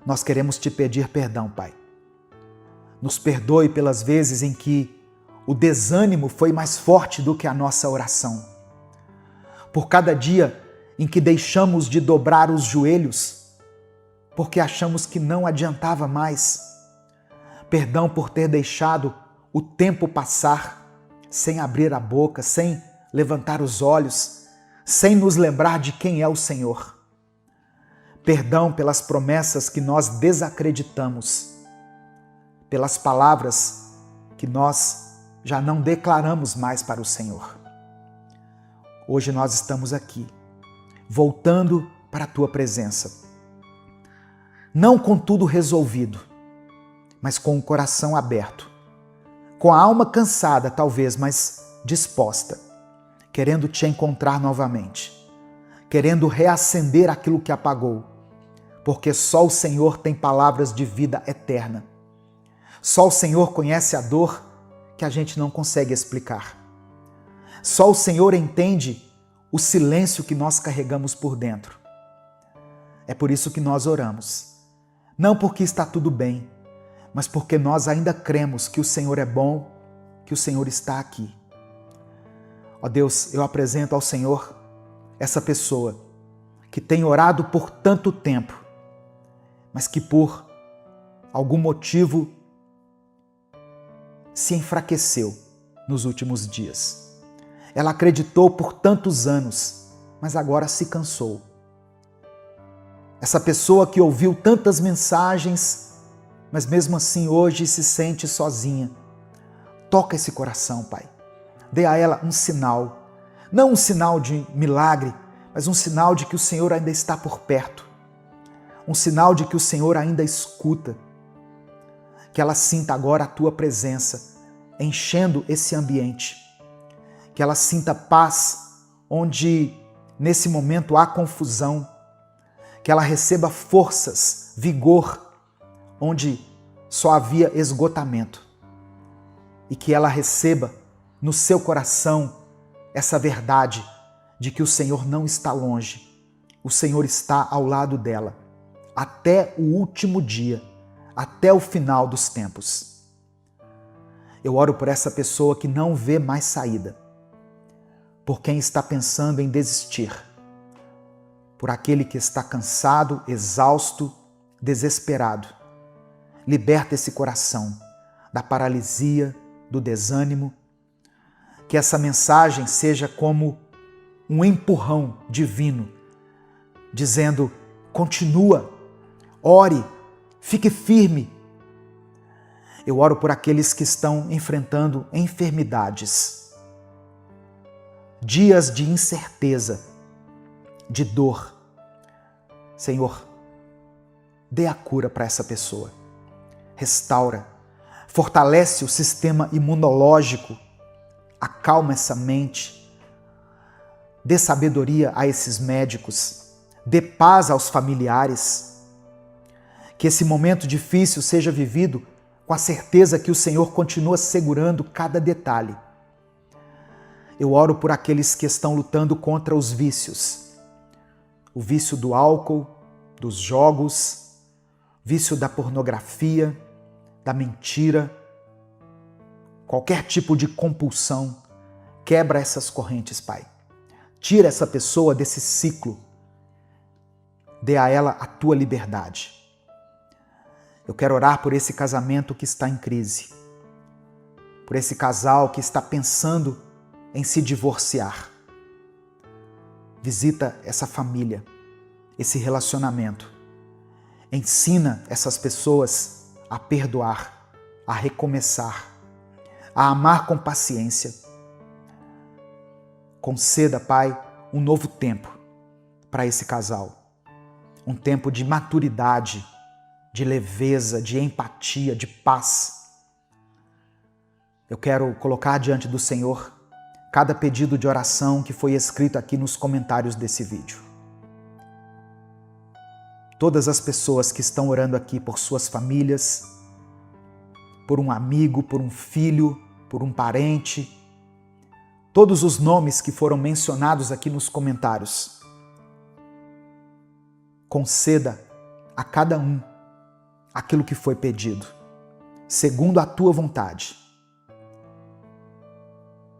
Nós queremos te pedir perdão, Pai. Nos perdoe pelas vezes em que o desânimo foi mais forte do que a nossa oração. Por cada dia em que deixamos de dobrar os joelhos, porque achamos que não adiantava mais. Perdão por ter deixado o tempo passar sem abrir a boca, sem levantar os olhos, sem nos lembrar de quem é o Senhor. Perdão pelas promessas que nós desacreditamos, pelas palavras que nós já não declaramos mais para o Senhor. Hoje nós estamos aqui, voltando para a tua presença. Não com tudo resolvido, mas com o coração aberto, com a alma cansada talvez, mas disposta, querendo te encontrar novamente, querendo reacender aquilo que apagou, porque só o Senhor tem palavras de vida eterna. Só o Senhor conhece a dor que a gente não consegue explicar. Só o Senhor entende o silêncio que nós carregamos por dentro. É por isso que nós oramos. Não porque está tudo bem, mas porque nós ainda cremos que o Senhor é bom, que o Senhor está aqui. Ó Deus, eu apresento ao Senhor essa pessoa que tem orado por tanto tempo, mas que por algum motivo se enfraqueceu nos últimos dias. Ela acreditou por tantos anos, mas agora se cansou. Essa pessoa que ouviu tantas mensagens, mas mesmo assim hoje se sente sozinha. Toca esse coração, Pai. Dê a ela um sinal, não um sinal de milagre, mas um sinal de que o Senhor ainda está por perto. Um sinal de que o Senhor ainda escuta. Que ela sinta agora a tua presença, enchendo esse ambiente. Que ela sinta paz, onde nesse momento há confusão. Que ela receba forças, vigor, onde só havia esgotamento. E que ela receba no seu coração essa verdade de que o Senhor não está longe. O Senhor está ao lado dela, até o último dia, até o final dos tempos. Eu oro por essa pessoa que não vê mais saída, por quem está pensando em desistir, por aquele que está cansado, exausto, desesperado. Liberta esse coração, da paralisia, do desânimo. Que essa mensagem seja como um empurrão divino, dizendo: continua, ore, fique firme. Eu oro por aqueles que estão enfrentando enfermidades, dias de incerteza, de dor. Senhor, dê a cura para essa pessoa. Restaura, fortalece o sistema imunológico, acalma essa mente, dê sabedoria a esses médicos, dê paz aos familiares. Que esse momento difícil seja vivido com a certeza que o Senhor continua segurando cada detalhe. Eu oro por aqueles que estão lutando contra os vícios. O vício do álcool, dos jogos, vício da pornografia, da mentira, qualquer tipo de compulsão. Quebra essas correntes, Pai. Tira essa pessoa desse ciclo. Dê a ela a tua liberdade. Eu quero orar por esse casamento que está em crise, por esse casal que está pensando em se divorciar. Visita essa família, esse relacionamento. Ensina essas pessoas a perdoar, a recomeçar, a amar com paciência. Conceda, Pai, um novo tempo para esse casal. Um tempo de maturidade, de leveza, de empatia, de paz. Eu quero colocar diante do Senhor cada pedido de oração que foi escrito aqui nos comentários desse vídeo. Todas as pessoas que estão orando aqui por suas famílias, por um amigo, por um filho, por um parente, todos os nomes que foram mencionados aqui nos comentários. Conceda a cada um aquilo que foi pedido, segundo a tua vontade.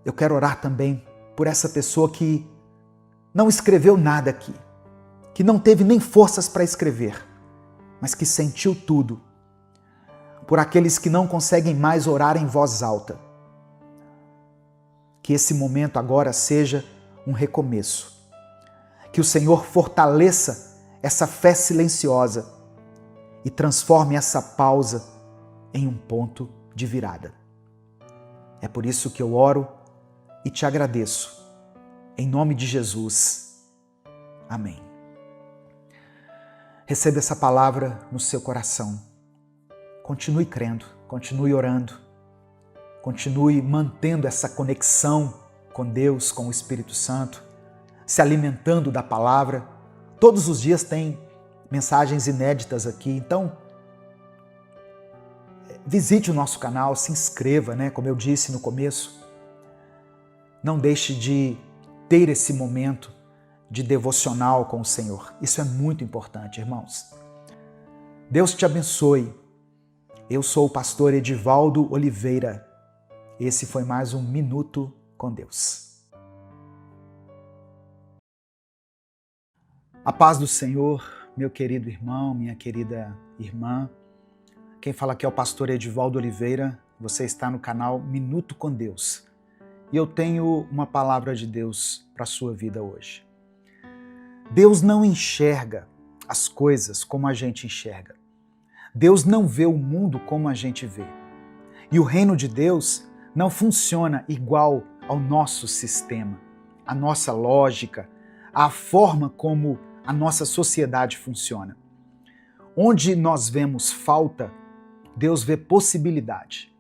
Eu quero orar também por essa pessoa que não escreveu nada aqui, que não teve nem forças para escrever, mas que sentiu tudo. Por aqueles que não conseguem mais orar em voz alta. Que esse momento agora seja um recomeço. Que o Senhor fortaleça essa fé silenciosa e transforme essa pausa em um ponto de virada. É por isso que eu oro e te agradeço. Em nome de Jesus. Amém. Receba essa palavra no seu coração. Continue crendo, continue orando, continue mantendo essa conexão com Deus, com o Espírito Santo, se alimentando da palavra. Todos os dias tem mensagens inéditas aqui, então visite o nosso canal, se inscreva, como eu disse no começo. Não deixe de ter esse momento de devocional com o Senhor. Isso é muito importante, irmãos. Deus te abençoe. Eu sou o pastor Edivaldo Oliveira. Esse foi mais um Minuto com Deus. A paz do Senhor, meu querido irmão, minha querida irmã. Quem fala aqui é o pastor Edivaldo Oliveira. Você está no canal Minuto com Deus. E eu tenho uma palavra de Deus para a sua vida hoje. Deus não enxerga as coisas como a gente enxerga. Deus não vê o mundo como a gente vê. E o reino de Deus não funciona igual ao nosso sistema, à nossa lógica, à forma como a nossa sociedade funciona. Onde nós vemos falta, Deus vê possibilidade.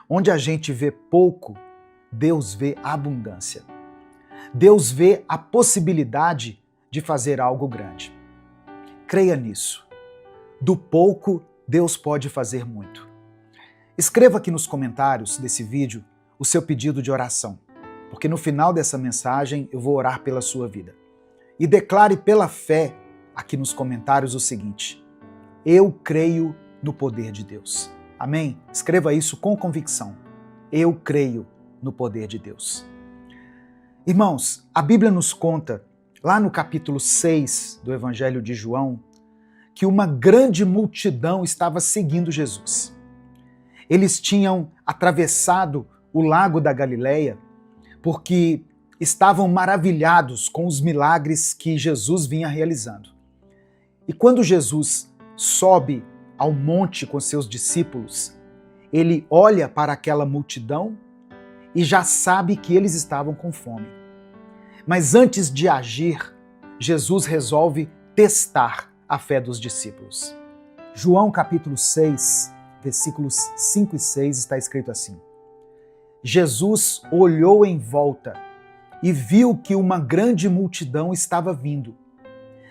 Onde a gente vê pouco, Deus vê abundância. Deus vê a possibilidade de fazer algo grande. Creia nisso. Do pouco, Deus pode fazer muito. Escreva aqui nos comentários desse vídeo o seu pedido de oração, porque no final dessa mensagem eu vou orar pela sua vida. E declare pela fé aqui nos comentários o seguinte: eu creio no poder de Deus. Amém? Escreva isso com convicção. Eu creio no poder de Deus. Irmãos, a Bíblia nos conta, lá no capítulo 6 do Evangelho de João, que uma grande multidão estava seguindo Jesus. Eles tinham atravessado o lago da Galileia porque estavam maravilhados com os milagres que Jesus vinha realizando. E quando Jesus sobe ao monte com seus discípulos, ele olha para aquela multidão e já sabe que eles estavam com fome. Mas antes de agir, Jesus resolve testar a fé dos discípulos. João capítulo 6, versículos 5 e 6 está escrito assim: Jesus olhou em volta e viu que uma grande multidão estava vindo.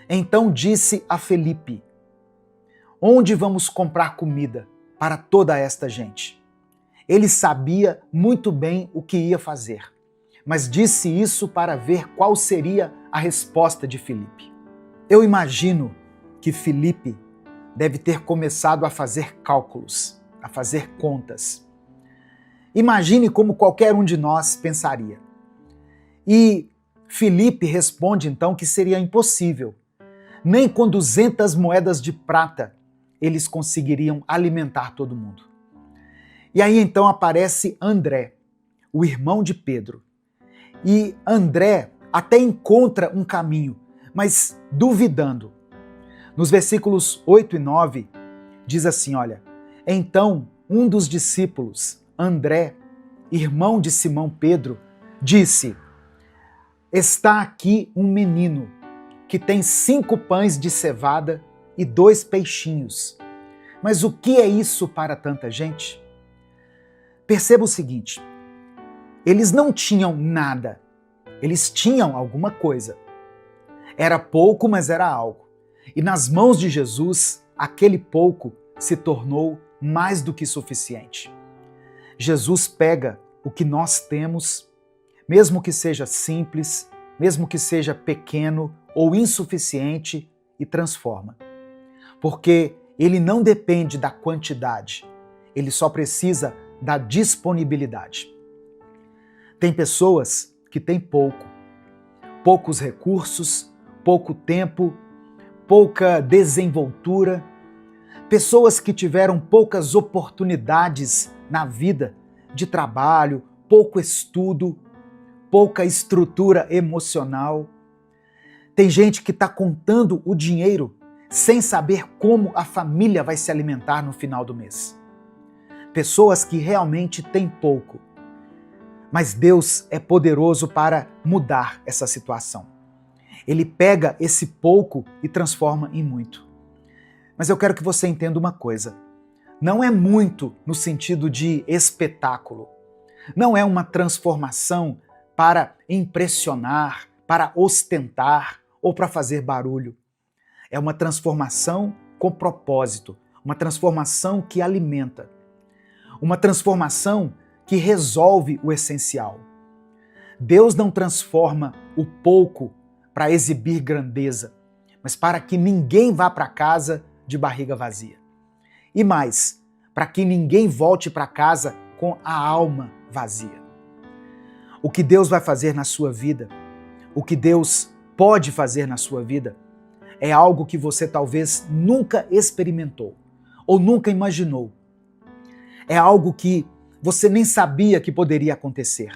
Então disse a Felipe: onde vamos comprar comida para toda esta gente? Ele sabia muito bem o que ia fazer, mas disse isso para ver qual seria a resposta de Felipe. Eu imagino que Felipe deve ter começado a fazer cálculos, a fazer contas. Imagine como qualquer um de nós pensaria. E Felipe responde então que seria impossível. Nem com 200 moedas de prata eles conseguiriam alimentar todo mundo. E aí então aparece André, o irmão de Pedro. E André até encontra um caminho, mas duvidando. Nos versículos 8 e 9, diz assim, olha: então um dos discípulos, André, irmão de Simão Pedro, disse: está aqui um menino que tem 5 pães de cevada e 2 peixinhos. Mas o que é isso para tanta gente? Perceba o seguinte, eles não tinham nada, eles tinham alguma coisa. Era pouco, mas era algo. E nas mãos de Jesus, aquele pouco se tornou mais do que suficiente. Jesus pega o que nós temos, mesmo que seja simples, mesmo que seja pequeno ou insuficiente, e transforma. Porque ele não depende da quantidade, ele só precisa da disponibilidade. Tem pessoas que têm poucos recursos, pouco tempo, pouca desenvoltura, pessoas que tiveram poucas oportunidades na vida de trabalho, pouco estudo, pouca estrutura emocional. Tem gente que está contando o dinheiro sem saber como a família vai se alimentar no final do mês. Pessoas que realmente têm pouco. Mas Deus é poderoso para mudar essa situação. Ele pega esse pouco e transforma em muito. Mas eu quero que você entenda uma coisa. Não é muito no sentido de espetáculo. Não é uma transformação para impressionar, para ostentar ou para fazer barulho. É uma transformação com propósito, uma transformação que alimenta, uma transformação que resolve o essencial. Deus não transforma o pouco para exibir grandeza, mas para que ninguém vá para casa de barriga vazia. E mais, para que ninguém volte para casa com a alma vazia. O que Deus vai fazer na sua vida, o que Deus pode fazer na sua vida, é algo que você talvez nunca experimentou ou nunca imaginou. É algo que você nem sabia que poderia acontecer.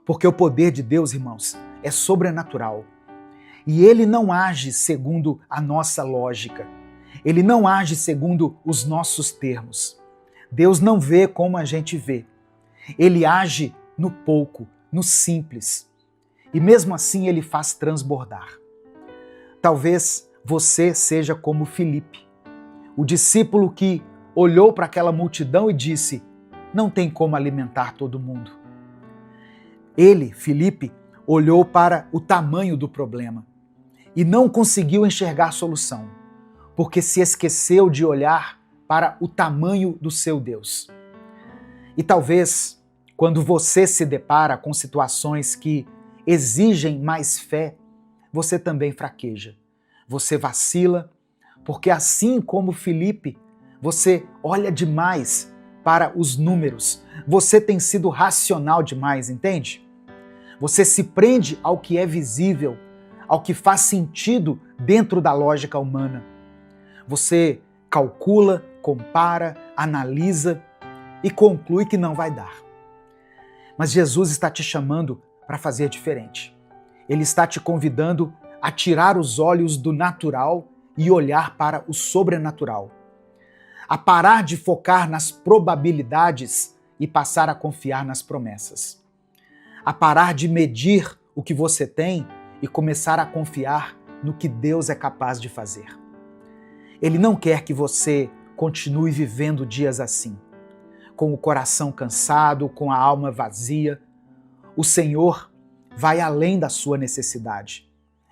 Porque o poder de Deus, irmãos, é sobrenatural. E ele não age segundo a nossa lógica. Ele não age segundo os nossos termos. Deus não vê como a gente vê. Ele age no pouco, no simples. E mesmo assim ele faz transbordar. Talvez você seja como Felipe, o discípulo que olhou para aquela multidão e disse: não tem como alimentar todo mundo. Ele, Felipe, olhou para o tamanho do problema e não conseguiu enxergar solução, porque se esqueceu de olhar para o tamanho do seu Deus. E talvez, quando você se depara com situações que exigem mais fé, você também fraqueja. Você vacila, porque assim como Felipe, você olha demais para os números. Você tem sido racional demais, entende? Você se prende ao que é visível, ao que faz sentido dentro da lógica humana. Você calcula, compara, analisa e conclui que não vai dar. Mas Jesus está te chamando para fazer diferente. Ele está te convidando a tirar os olhos do natural e olhar para o sobrenatural. A parar de focar nas probabilidades e passar a confiar nas promessas. A parar de medir o que você tem e começar a confiar no que Deus é capaz de fazer. Ele não quer que você continue vivendo dias assim, com o coração cansado, com a alma vazia. O Senhor vai além da sua necessidade.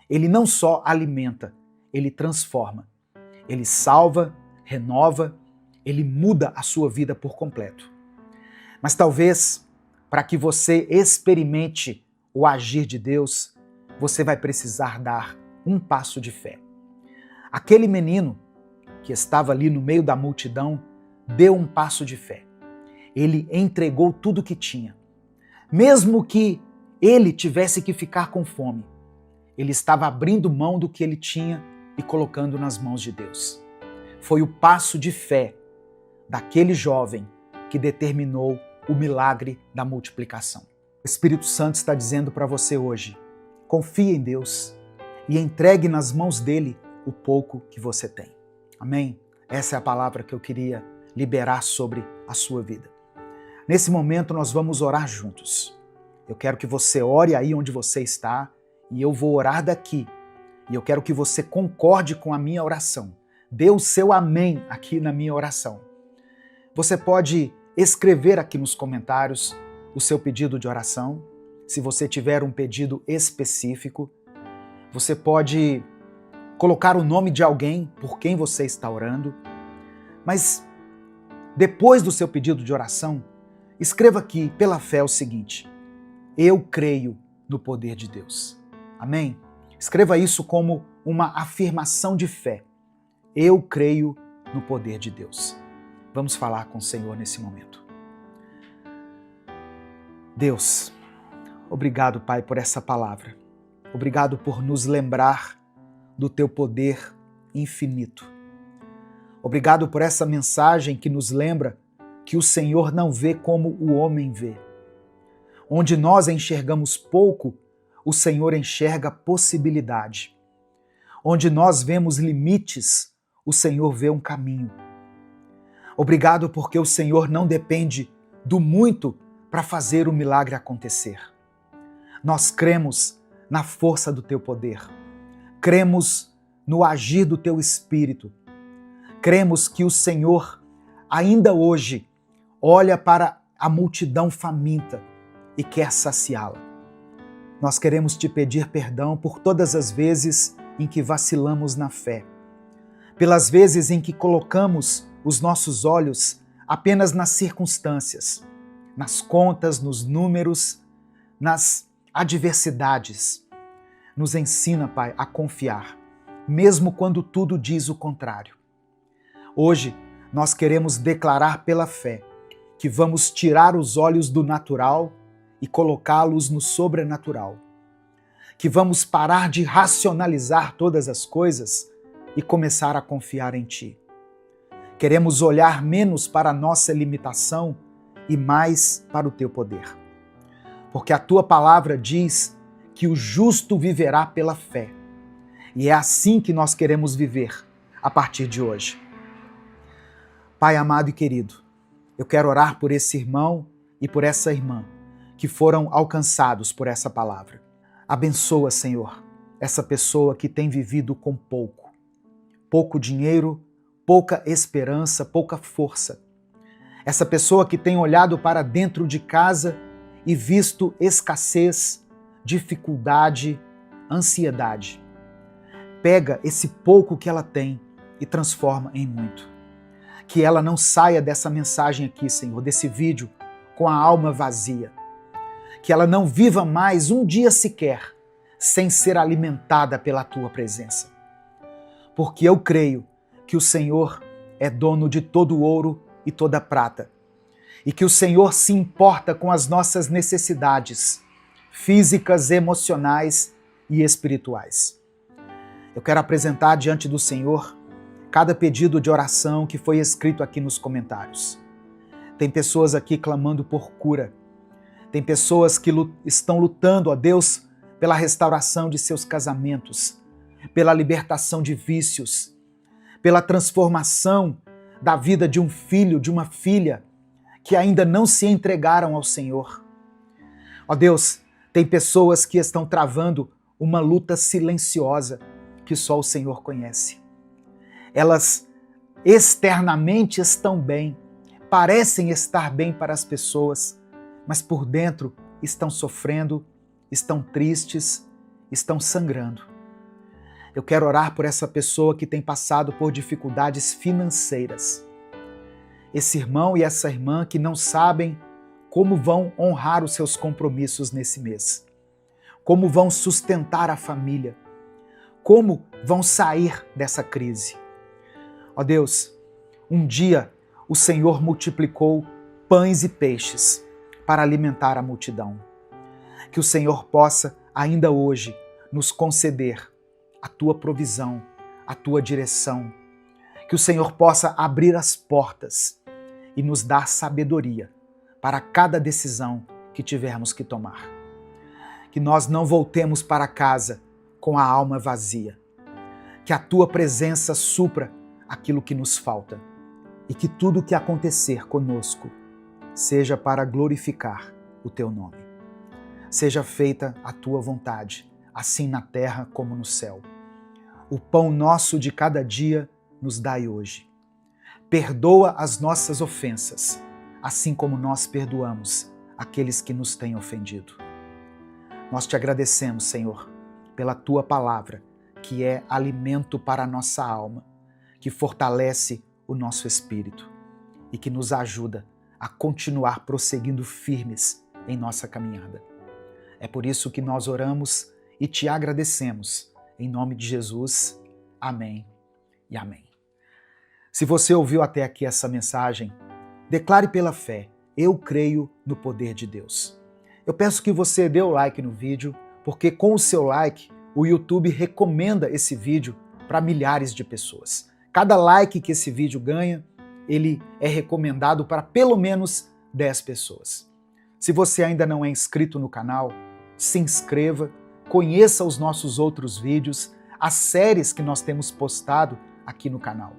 Ele não só alimenta, ele transforma. Ele salva, renova, ele muda a sua vida por completo. Mas talvez, para que você experimente o agir de Deus, você vai precisar dar um passo de fé. Aquele menino que estava ali no meio da multidão deu um passo de fé. Ele entregou tudo que tinha. Mesmo que ele tivesse que ficar com fome, ele estava abrindo mão do que ele tinha e colocando nas mãos de Deus. Foi o passo de fé daquele jovem que determinou o milagre da multiplicação. O Espírito Santo está dizendo para você hoje, confie em Deus e entregue nas mãos dele o pouco que você tem. Amém? Essa é a palavra que eu queria liberar sobre a sua vida. Nesse momento nós vamos orar juntos. Eu quero que você ore aí onde você está e eu vou orar daqui. E eu quero que você concorde com a minha oração. Dê o seu amém aqui na minha oração. Você pode escrever aqui nos comentários o seu pedido de oração. Se você tiver um pedido específico, você pode colocar o nome de alguém por quem você está orando. Mas depois do seu pedido de oração, escreva aqui pela fé o seguinte: eu creio no poder de Deus. Amém? Escreva isso como uma afirmação de fé. Eu creio no poder de Deus. Vamos falar com o Senhor nesse momento. Deus, obrigado, Pai, por essa palavra. Obrigado por nos lembrar do teu poder infinito. Obrigado por essa mensagem que nos lembra que o Senhor não vê como o homem vê. Onde nós enxergamos pouco, o Senhor enxerga possibilidade. Onde nós vemos limites, o Senhor vê um caminho. Obrigado porque o Senhor não depende do muito para fazer o milagre acontecer. Nós cremos na força do teu poder. Cremos no agir do teu Espírito. Cremos que o Senhor, ainda hoje, olha para a multidão faminta e quer saciá-la. Nós queremos te pedir perdão por todas as vezes em que vacilamos na fé, pelas vezes em que colocamos os nossos olhos apenas nas circunstâncias, nas contas, nos números, nas adversidades. Nos ensina, Pai, a confiar, mesmo quando tudo diz o contrário. Hoje, nós queremos declarar pela fé que vamos tirar os olhos do natural e colocá-los no sobrenatural. Que vamos parar de racionalizar todas as coisas e começar a confiar em Ti. Queremos olhar menos para a nossa limitação e mais para o Teu poder. Porque a Tua palavra diz que o justo viverá pela fé. E é assim que nós queremos viver a partir de hoje. Pai amado e querido, eu quero orar por esse irmão e por essa irmã que foram alcançados por essa palavra. Abençoa, Senhor, essa pessoa que tem vivido com pouco. Pouco dinheiro, pouca esperança, pouca força. Essa pessoa que tem olhado para dentro de casa e visto escassez, dificuldade, ansiedade. Pega esse pouco que ela tem e transforma em muito. Que ela não saia dessa mensagem aqui, Senhor, desse vídeo, com a alma vazia. Que ela não viva mais um dia sequer sem ser alimentada pela Tua presença. Porque eu creio que o Senhor é dono de todo o ouro e toda a prata. E que o Senhor se importa com as nossas necessidades físicas, emocionais e espirituais. Eu quero apresentar diante do Senhor cada pedido de oração que foi escrito aqui nos comentários. Tem pessoas aqui clamando por cura. Tem pessoas que estão lutando, ó Deus, pela restauração de seus casamentos, pela libertação de vícios, pela transformação da vida de um filho, de uma filha que ainda não se entregaram ao Senhor. Ó Deus, tem pessoas que estão travando uma luta silenciosa que só o Senhor conhece. Elas externamente estão bem, parecem estar bem para as pessoas, mas por dentro estão sofrendo, estão tristes, estão sangrando. Eu quero orar por essa pessoa que tem passado por dificuldades financeiras. Esse irmão e essa irmã que não sabem como vão honrar os seus compromissos nesse mês, como vão sustentar a família, como vão sair dessa crise. Ó Deus, um dia o Senhor multiplicou pães e peixes para alimentar a multidão. Que o Senhor possa, ainda hoje, nos conceder a tua provisão, a tua direção. Que o Senhor possa abrir as portas e nos dar sabedoria para cada decisão que tivermos que tomar. Que nós não voltemos para casa com a alma vazia. Que a tua presença supra aquilo que nos falta. E que tudo o que acontecer conosco seja para glorificar o teu nome. Seja feita a tua vontade, assim na terra como no céu. O pão nosso de cada dia nos dai hoje. Perdoa as nossas ofensas, assim como nós perdoamos aqueles que nos têm ofendido. Nós te agradecemos, Senhor, pela tua palavra, que é alimento para a nossa alma, que fortalece o nosso espírito e que nos ajuda a continuar prosseguindo firmes em nossa caminhada. É por isso que nós oramos e te agradecemos. Em nome de Jesus, amém e amém. Se você ouviu até aqui essa mensagem, declare pela fé: eu creio no poder de Deus. Eu peço que você dê o like no vídeo, porque com o seu like, o YouTube recomenda esse vídeo para milhares de pessoas. Cada like que esse vídeo ganha, ele é recomendado para pelo menos 10 pessoas. Se você ainda não é inscrito no canal, se inscreva, conheça os nossos outros vídeos, as séries que nós temos postado aqui no canal.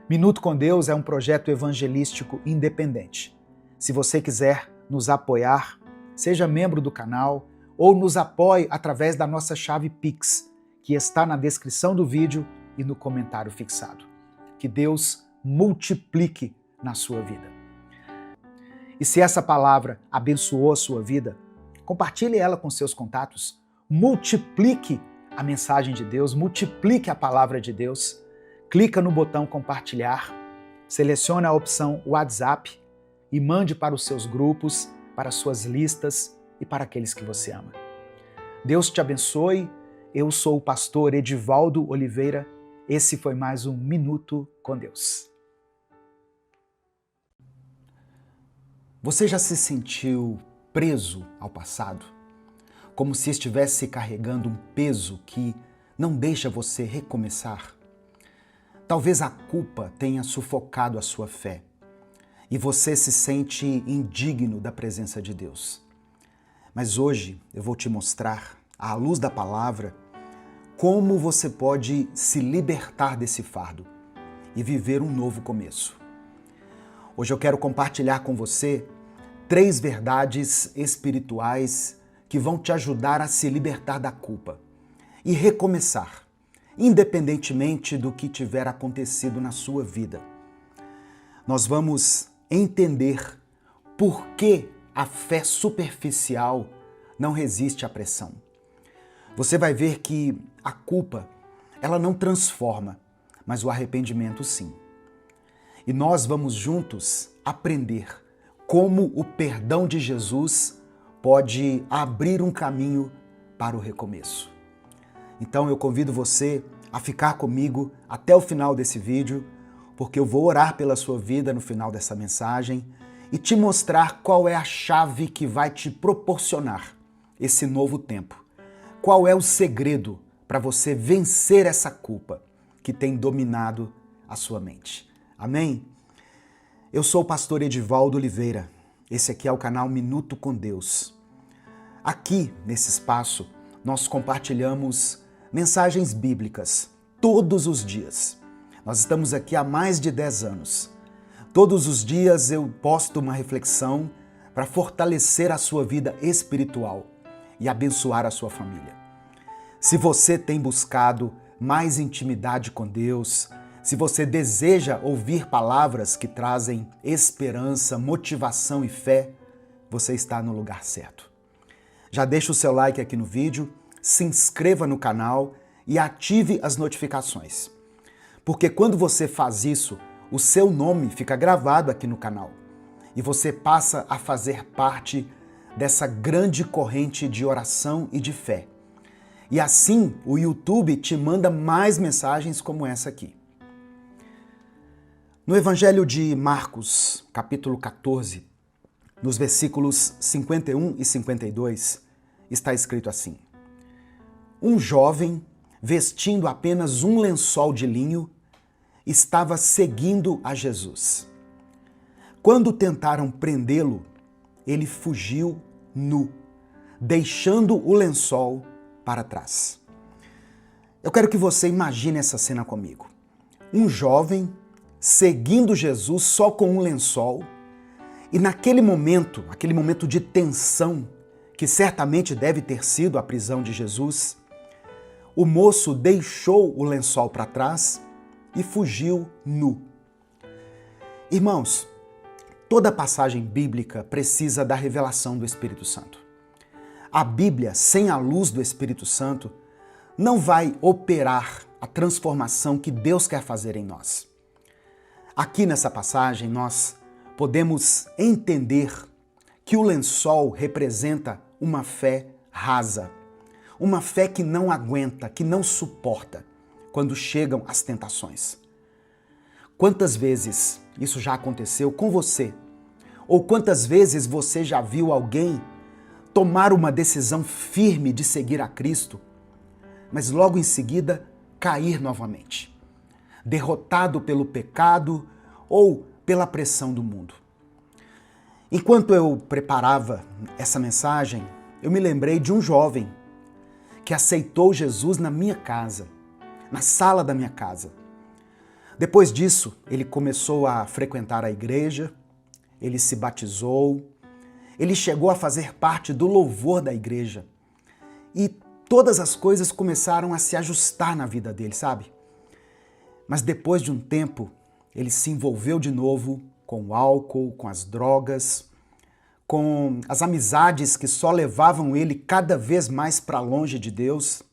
Minuto com Deus é um projeto evangelístico independente. Se você quiser nos apoiar, seja membro do canal ou nos apoie através da nossa chave Pix, que está na descrição do vídeo e no comentário fixado. Que Deus multiplique na sua vida. E se essa palavra abençoou a sua vida, compartilhe ela com seus contatos, multiplique a mensagem de Deus, multiplique a palavra de Deus, clica no botão compartilhar, selecione a opção WhatsApp e mande para os seus grupos, para as suas listas e para aqueles que você ama. Deus te abençoe. Eu sou o pastor Edivaldo Oliveira. Esse foi mais um Minuto com Deus. Você já se sentiu preso ao passado? Como se estivesse carregando um peso que não deixa você recomeçar? Talvez a culpa tenha sufocado a sua fé e você se sente indigno da presença de Deus. Mas hoje eu vou te mostrar, à luz da palavra, como você pode se libertar desse fardo e viver um novo começo. Hoje eu quero compartilhar com você 3 verdades espirituais que vão te ajudar a se libertar da culpa e recomeçar, independentemente do que tiver acontecido na sua vida. Nós vamos entender por que a fé superficial não resiste à pressão. Você vai ver que a culpa, ela não transforma, mas o arrependimento sim. E nós vamos juntos aprender como o perdão de Jesus pode abrir um caminho para o recomeço. Então eu convido você a ficar comigo até o final desse vídeo, porque eu vou orar pela sua vida no final dessa mensagem e te mostrar qual é a chave que vai te proporcionar esse novo tempo. Qual é o segredo para você vencer essa culpa que tem dominado a sua mente? Amém? Eu sou o pastor Edivaldo Oliveira. Esse aqui é o canal Minuto com Deus. Aqui, nesse espaço, nós compartilhamos mensagens bíblicas todos os dias. Nós estamos aqui há mais de 10 anos. Todos os dias eu posto uma reflexão para fortalecer a sua vida espiritual e abençoar a sua família. Se você tem buscado mais intimidade com Deus, se você deseja ouvir palavras que trazem esperança, motivação e fé, você está no lugar certo. Já deixa o seu like aqui no vídeo, se inscreva no canal e ative as notificações. Porque quando você faz isso, o seu nome fica gravado aqui no canal e você passa a fazer parte dessa grande corrente de oração e de fé. E assim o YouTube te manda mais mensagens como essa aqui. No Evangelho de Marcos, capítulo 14, nos versículos 51 e 52, está escrito assim: Um jovem, vestindo apenas um lençol de linho, estava seguindo a Jesus. Quando tentaram prendê-lo, ele fugiu nu, deixando o lençol para trás. Eu quero que você imagine essa cena comigo. Um jovem seguindo Jesus só com um lençol, e naquele momento de tensão, que certamente deve ter sido a prisão de Jesus, o moço deixou o lençol para trás e fugiu nu. Irmãos, toda passagem bíblica precisa da revelação do Espírito Santo. A Bíblia, sem a luz do Espírito Santo, não vai operar a transformação que Deus quer fazer em nós. Aqui nessa passagem nós podemos entender que o lençol representa uma fé rasa, uma fé que não aguenta, que não suporta quando chegam as tentações. Quantas vezes isso já aconteceu com você? Ou quantas vezes você já viu alguém tomar uma decisão firme de seguir a Cristo, mas logo em seguida cair novamente, derrotado pelo pecado ou pela pressão do mundo? Enquanto eu preparava essa mensagem, eu me lembrei de um jovem que aceitou Jesus na minha casa, na sala da minha casa. Depois disso, ele começou a frequentar a igreja, ele se batizou, ele chegou a fazer parte do louvor da igreja. E todas as coisas começaram a se ajustar na vida dele, sabe? Mas depois de um tempo, ele se envolveu de novo com o álcool, com as drogas, com as amizades que só levavam ele cada vez mais para longe de Deus.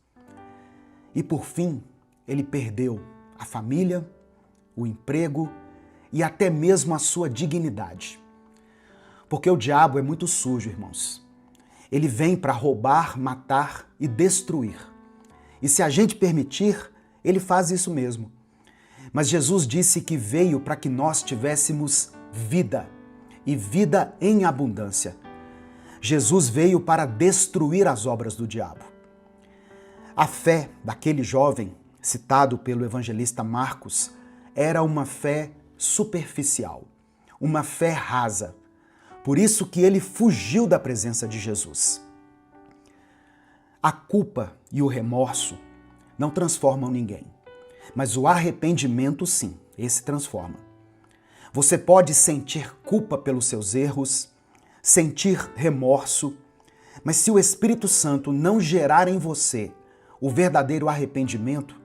E por fim, ele perdeu a família, o emprego e até mesmo a sua dignidade. Porque o diabo é muito sujo, irmãos. Ele vem para roubar, matar e destruir. E se a gente permitir, ele faz isso mesmo. Mas Jesus disse que veio para que nós tivéssemos vida, e vida em abundância. Jesus veio para destruir as obras do diabo. A fé daquele jovem, citado pelo evangelista Marcos, era uma fé superficial, uma fé rasa. Por isso que ele fugiu da presença de Jesus. A culpa e o remorso não transformam ninguém, mas o arrependimento sim, esse transforma. Você pode sentir culpa pelos seus erros, sentir remorso, mas se o Espírito Santo não gerar em você o verdadeiro arrependimento,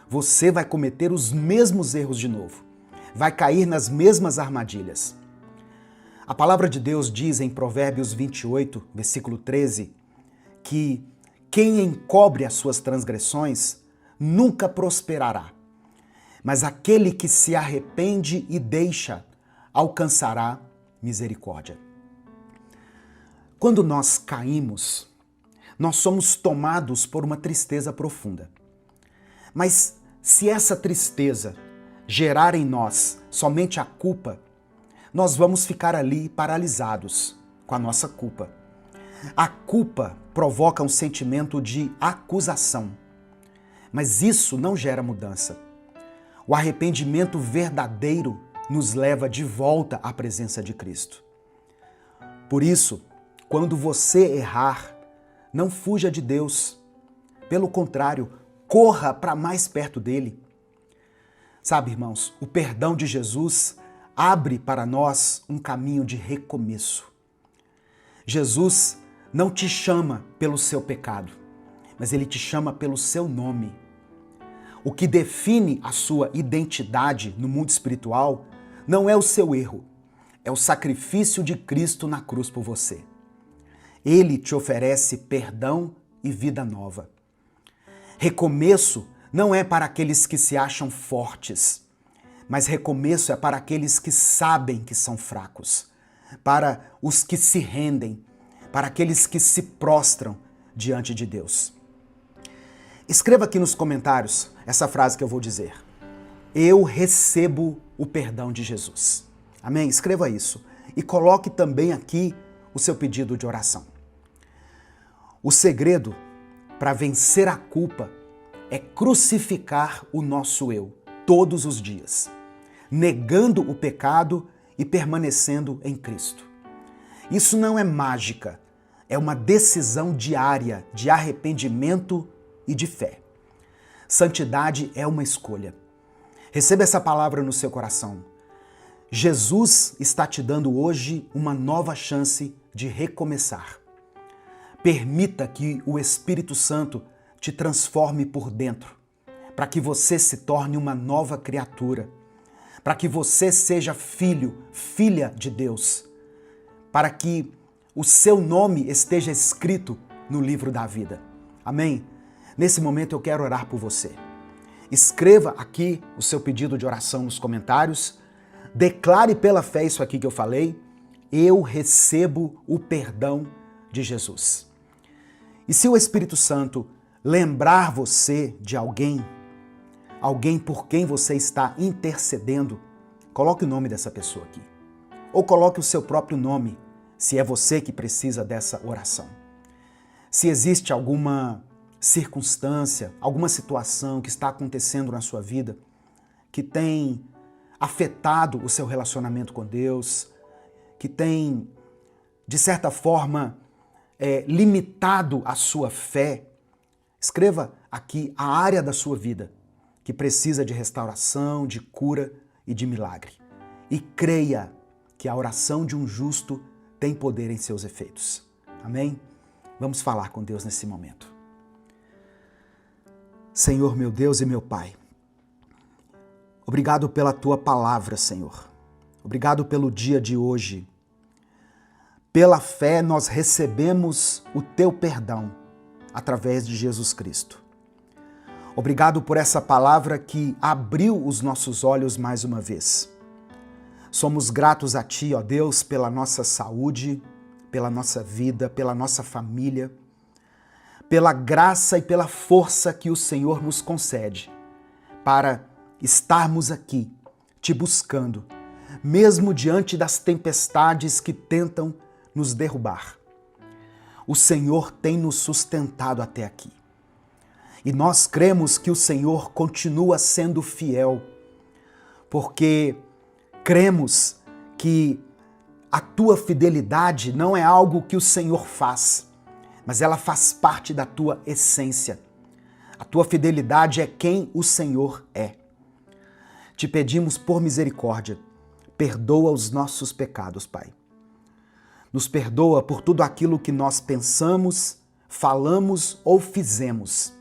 você vai cometer os mesmos erros de novo, vai cair nas mesmas armadilhas. A palavra de Deus diz em Provérbios 28, versículo 13, que quem encobre as suas transgressões nunca prosperará, mas aquele que se arrepende e deixa alcançará misericórdia. Quando nós caímos, nós somos tomados por uma tristeza profunda. Mas se essa tristeza gerar em nós somente a culpa, nós vamos ficar ali paralisados com a nossa culpa. A culpa provoca um sentimento de acusação, mas isso não gera mudança. O arrependimento verdadeiro nos leva de volta à presença de Cristo. Por isso, quando você errar, não fuja de Deus. Pelo contrário, corra para mais perto dele. Sabe, irmãos, o perdão de Jesus abre para nós um caminho de recomeço. Jesus não te chama pelo seu pecado, mas ele te chama pelo seu nome. O que define a sua identidade no mundo espiritual não é o seu erro, é o sacrifício de Cristo na cruz por você. Ele te oferece perdão e vida nova. Recomeço não é para aqueles que se acham fortes, mas recomeço é para aqueles que sabem que são fracos, para os que se rendem, para aqueles que se prostram diante de Deus. Escreva aqui nos comentários essa frase que eu vou dizer. Eu recebo o perdão de Jesus. Amém? Escreva isso. E coloque também aqui o seu pedido de oração. O segredo para vencer a culpa é crucificar o nosso eu todos os dias, negando o pecado e permanecendo em Cristo. Isso não é mágica, é uma decisão diária de arrependimento e de fé. Santidade é uma escolha. Receba essa palavra no seu coração. Jesus está te dando hoje uma nova chance de recomeçar. Permita que o Espírito Santo te transforme por dentro, para que você se torne uma nova criatura, para que você seja filho, filha de Deus, para que o seu nome esteja escrito no livro da vida. Amém? Nesse momento eu quero orar por você. Escreva aqui o seu pedido de oração nos comentários, declare pela fé isso aqui que eu falei, eu recebo o perdão de Jesus. E se o Espírito Santo lembrar você de alguém por quem você está intercedendo, coloque o nome dessa pessoa aqui. Ou coloque o seu próprio nome, se é você que precisa dessa oração. Se existe alguma circunstância, alguma situação que está acontecendo na sua vida que tem afetado o seu relacionamento com Deus, que tem, de certa forma, limitado a sua fé, escreva aqui a área da sua vida que precisa de restauração, de cura e de milagre. E creia que a oração de um justo tem poder em seus efeitos. Amém? Vamos falar com Deus nesse momento. Senhor, meu Deus e meu Pai, obrigado pela Tua palavra, Senhor. Obrigado pelo dia de hoje. Pela fé nós recebemos o Teu perdão através de Jesus Cristo. Obrigado por essa palavra que abriu os nossos olhos mais uma vez. Somos gratos a Ti, ó Deus, pela nossa saúde, pela nossa vida, pela nossa família, pela graça e pela força que o Senhor nos concede para estarmos aqui, Te buscando, mesmo diante das tempestades que tentam nos derrubar. O Senhor tem nos sustentado até aqui. E nós cremos que o Senhor continua sendo fiel, porque cremos que a Tua fidelidade não é algo que o Senhor faz, mas ela faz parte da Tua essência. A Tua fidelidade é quem o Senhor é. Te pedimos por misericórdia, perdoa os nossos pecados, Pai. Nos perdoa por tudo aquilo que nós pensamos, falamos ou fizemos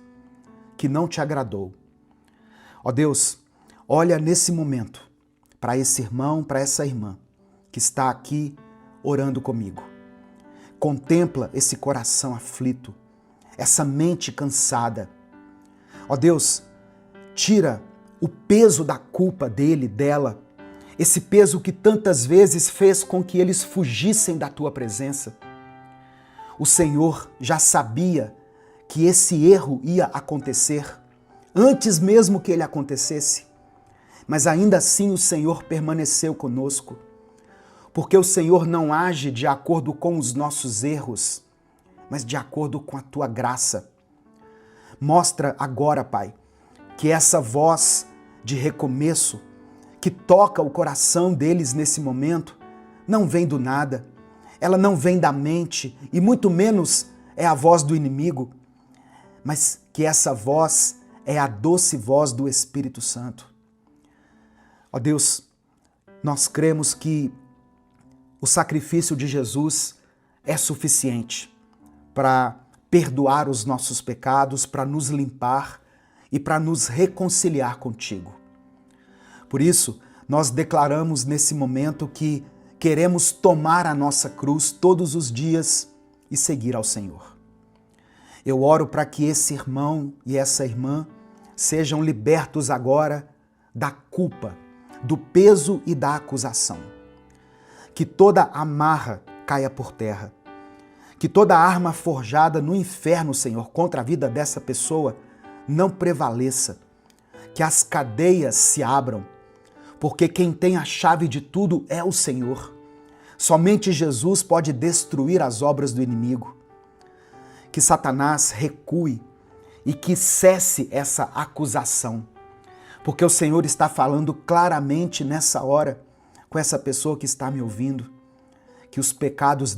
que não Te agradou. Ó Deus, olha nesse momento para esse irmão, para essa irmã que está aqui orando comigo. Contempla esse coração aflito, essa mente cansada. Ó Deus, tira o peso da culpa dele, dela, esse peso que tantas vezes fez com que eles fugissem da Tua presença. O Senhor já sabia que esse erro ia acontecer, antes mesmo que ele acontecesse, mas ainda assim o Senhor permaneceu conosco, porque o Senhor não age de acordo com os nossos erros, mas de acordo com a Tua graça. Mostra agora, Pai, que essa voz de recomeço, que toca o coração deles nesse momento não vem do nada, ela não vem da mente e muito menos é a voz do inimigo, mas que essa voz é a doce voz do Espírito Santo. Ó Deus, nós cremos que o sacrifício de Jesus é suficiente para perdoar os nossos pecados, para nos limpar e para nos reconciliar contigo. Por isso, nós declaramos nesse momento que queremos tomar a nossa cruz todos os dias e seguir ao Senhor. Eu oro para que esse irmão e essa irmã sejam libertos agora da culpa, do peso e da acusação. Que toda amarra caia por terra. Que toda arma forjada no inferno, Senhor, contra a vida dessa pessoa não prevaleça. Que as cadeias se abram, porque quem tem a chave de tudo é o Senhor. Somente Jesus pode destruir as obras do inimigo. Que Satanás recue e que cesse essa acusação, porque o Senhor está falando claramente nessa hora com essa pessoa que está me ouvindo, que os pecados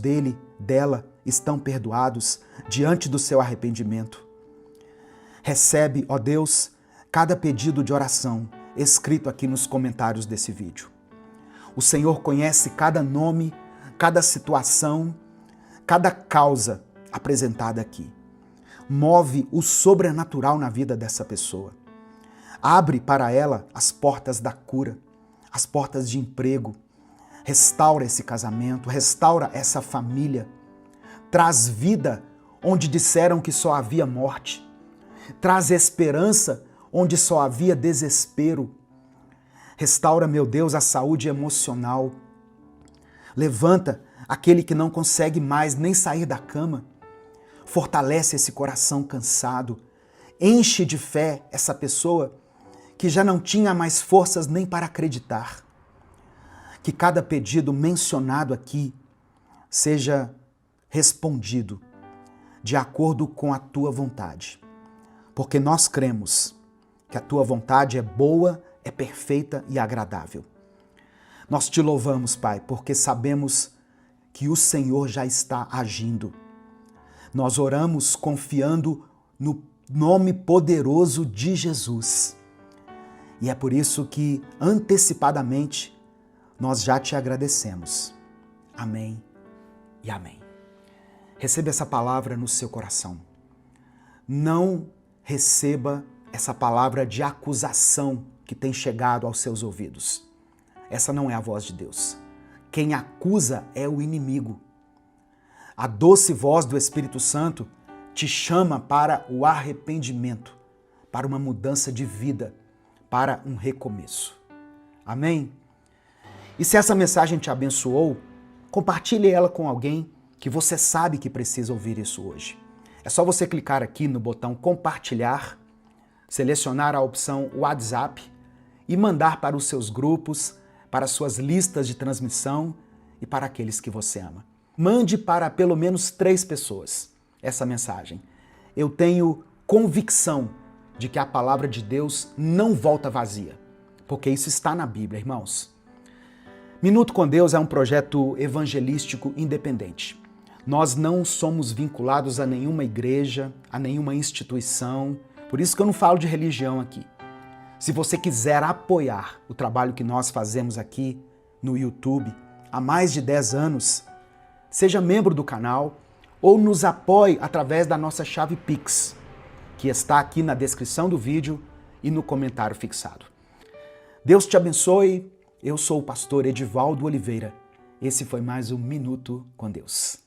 dela estão perdoados diante do seu arrependimento. Recebe, ó Deus, cada pedido de oração escrito aqui nos comentários desse vídeo. O Senhor conhece cada nome, cada situação, cada causa apresentada aqui. Move o sobrenatural na vida dessa pessoa. Abre para ela as portas da cura, as portas de emprego. Restaura esse casamento, restaura essa família. Traz vida onde disseram que só havia morte. Traz esperança onde só havia desespero. Restaura, meu Deus, a saúde emocional. Levanta aquele que não consegue mais nem sair da cama. Fortalece esse coração cansado. Enche de fé essa pessoa que já não tinha mais forças nem para acreditar. Que cada pedido mencionado aqui seja respondido de acordo com a tua vontade. Porque nós cremos que a tua vontade é boa, é perfeita e agradável. Nós te louvamos, Pai, porque sabemos que o Senhor já está agindo. Nós oramos confiando no nome poderoso de Jesus. E é por isso que, antecipadamente, nós já te agradecemos. Amém e amém. Receba essa palavra no seu coração. Não receba essa palavra de acusação que tem chegado aos seus ouvidos. Essa não é a voz de Deus. Quem acusa é o inimigo. A doce voz do Espírito Santo te chama para o arrependimento, para uma mudança de vida, para um recomeço. Amém? E se essa mensagem te abençoou, compartilhe ela com alguém que você sabe que precisa ouvir isso hoje. É só você clicar aqui no botão compartilhar, selecionar a opção WhatsApp e mandar para os seus grupos, para as suas listas de transmissão e para aqueles que você ama. Mande para pelo menos 3 pessoas essa mensagem. Eu tenho convicção de que a palavra de Deus não volta vazia, porque isso está na Bíblia, irmãos. Minuto com Deus é um projeto evangelístico independente. Nós não somos vinculados a nenhuma igreja, a nenhuma instituição, por isso que eu não falo de religião aqui. Se você quiser apoiar o trabalho que nós fazemos aqui no YouTube há mais de 10 anos, seja membro do canal ou nos apoie através da nossa chave Pix, que está aqui na descrição do vídeo e no comentário fixado. Deus te abençoe. Eu sou o pastor Edivaldo Oliveira. Esse foi mais um Minuto com Deus.